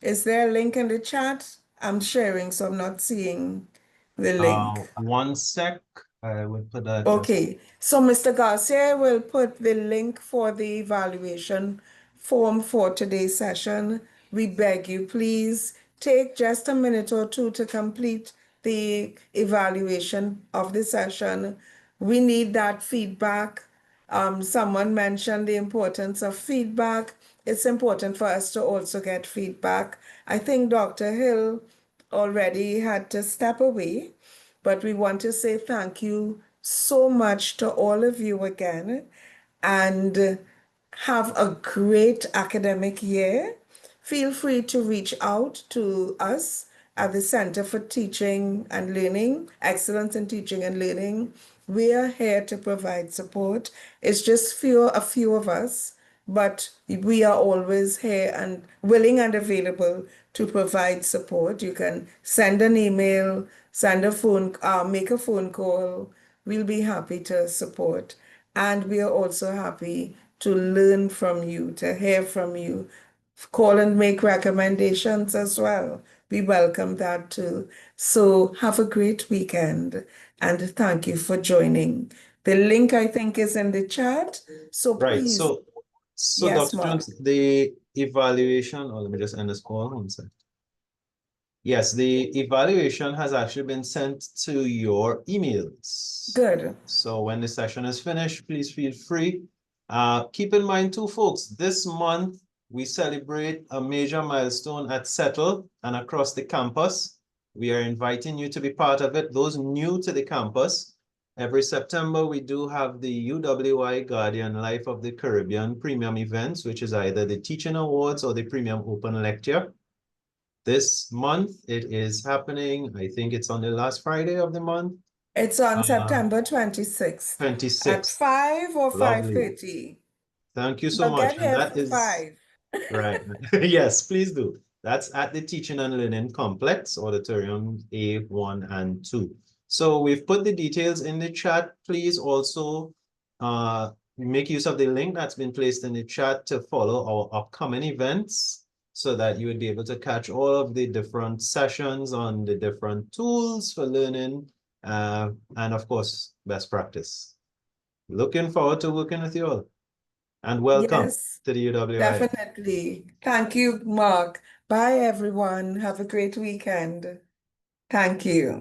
Is there a link in the chat? I'm sharing, so I'm not seeing the link. 1 sec, I would put that just. Okay, so Mr. Garcia will put the link for the evaluation form for today's session. We beg you, please take just a minute or two to complete the evaluation of the session. We need that feedback. Someone mentioned the importance of feedback. It's important for us to also get feedback. I think Dr. Hill already had to step away, but we want to say thank you so much to all of you again, and have a great academic year. Feel free to reach out to us at the Center for Teaching and Learning, Excellence in Teaching and Learning. We are here to provide support. It's just a few of us, but we are always here and willing and available to provide support. You can send an email, make a phone call. We'll be happy to support. And we are also happy to learn from you, to hear from you. Call and make recommendations as well. We welcome that too. So have a great weekend, and thank you for joining. The link, I think, is in the chat. So Right. please, So yes, Dr. Mark. Jones, the evaluation, or let me just end this call 1 sec. Yes, the evaluation has actually been sent to your emails. Good. So when the session is finished, please feel free. Keep in mind too, folks, this month we celebrate a major milestone at Settle and across the campus. We are inviting you to be part of it. Those new to the campus, every September we do have the UWI Guardian Life of the Caribbean premium events, which is either the Teaching Awards or the Premium Open Lecture. This month it is happening. I think it's on the last Friday of the month. It's on September 26th. 26th. At 5 or Lovely. 5:30. Thank you so But much. get And here that for is 5. right. Yes, please do. That's at the Teaching and Learning Complex, Auditorium A1 and 2. So we've put the details in the chat. Please also make use of the link that's been placed in the chat to follow our upcoming events, so that you would be able to catch all of the different sessions on the different tools for learning, and of course, best practice. Looking forward to working with you all. And welcome Yes, to the UWI. definitely. Thank you, Mark. Bye, everyone. Have a great weekend. Thank you.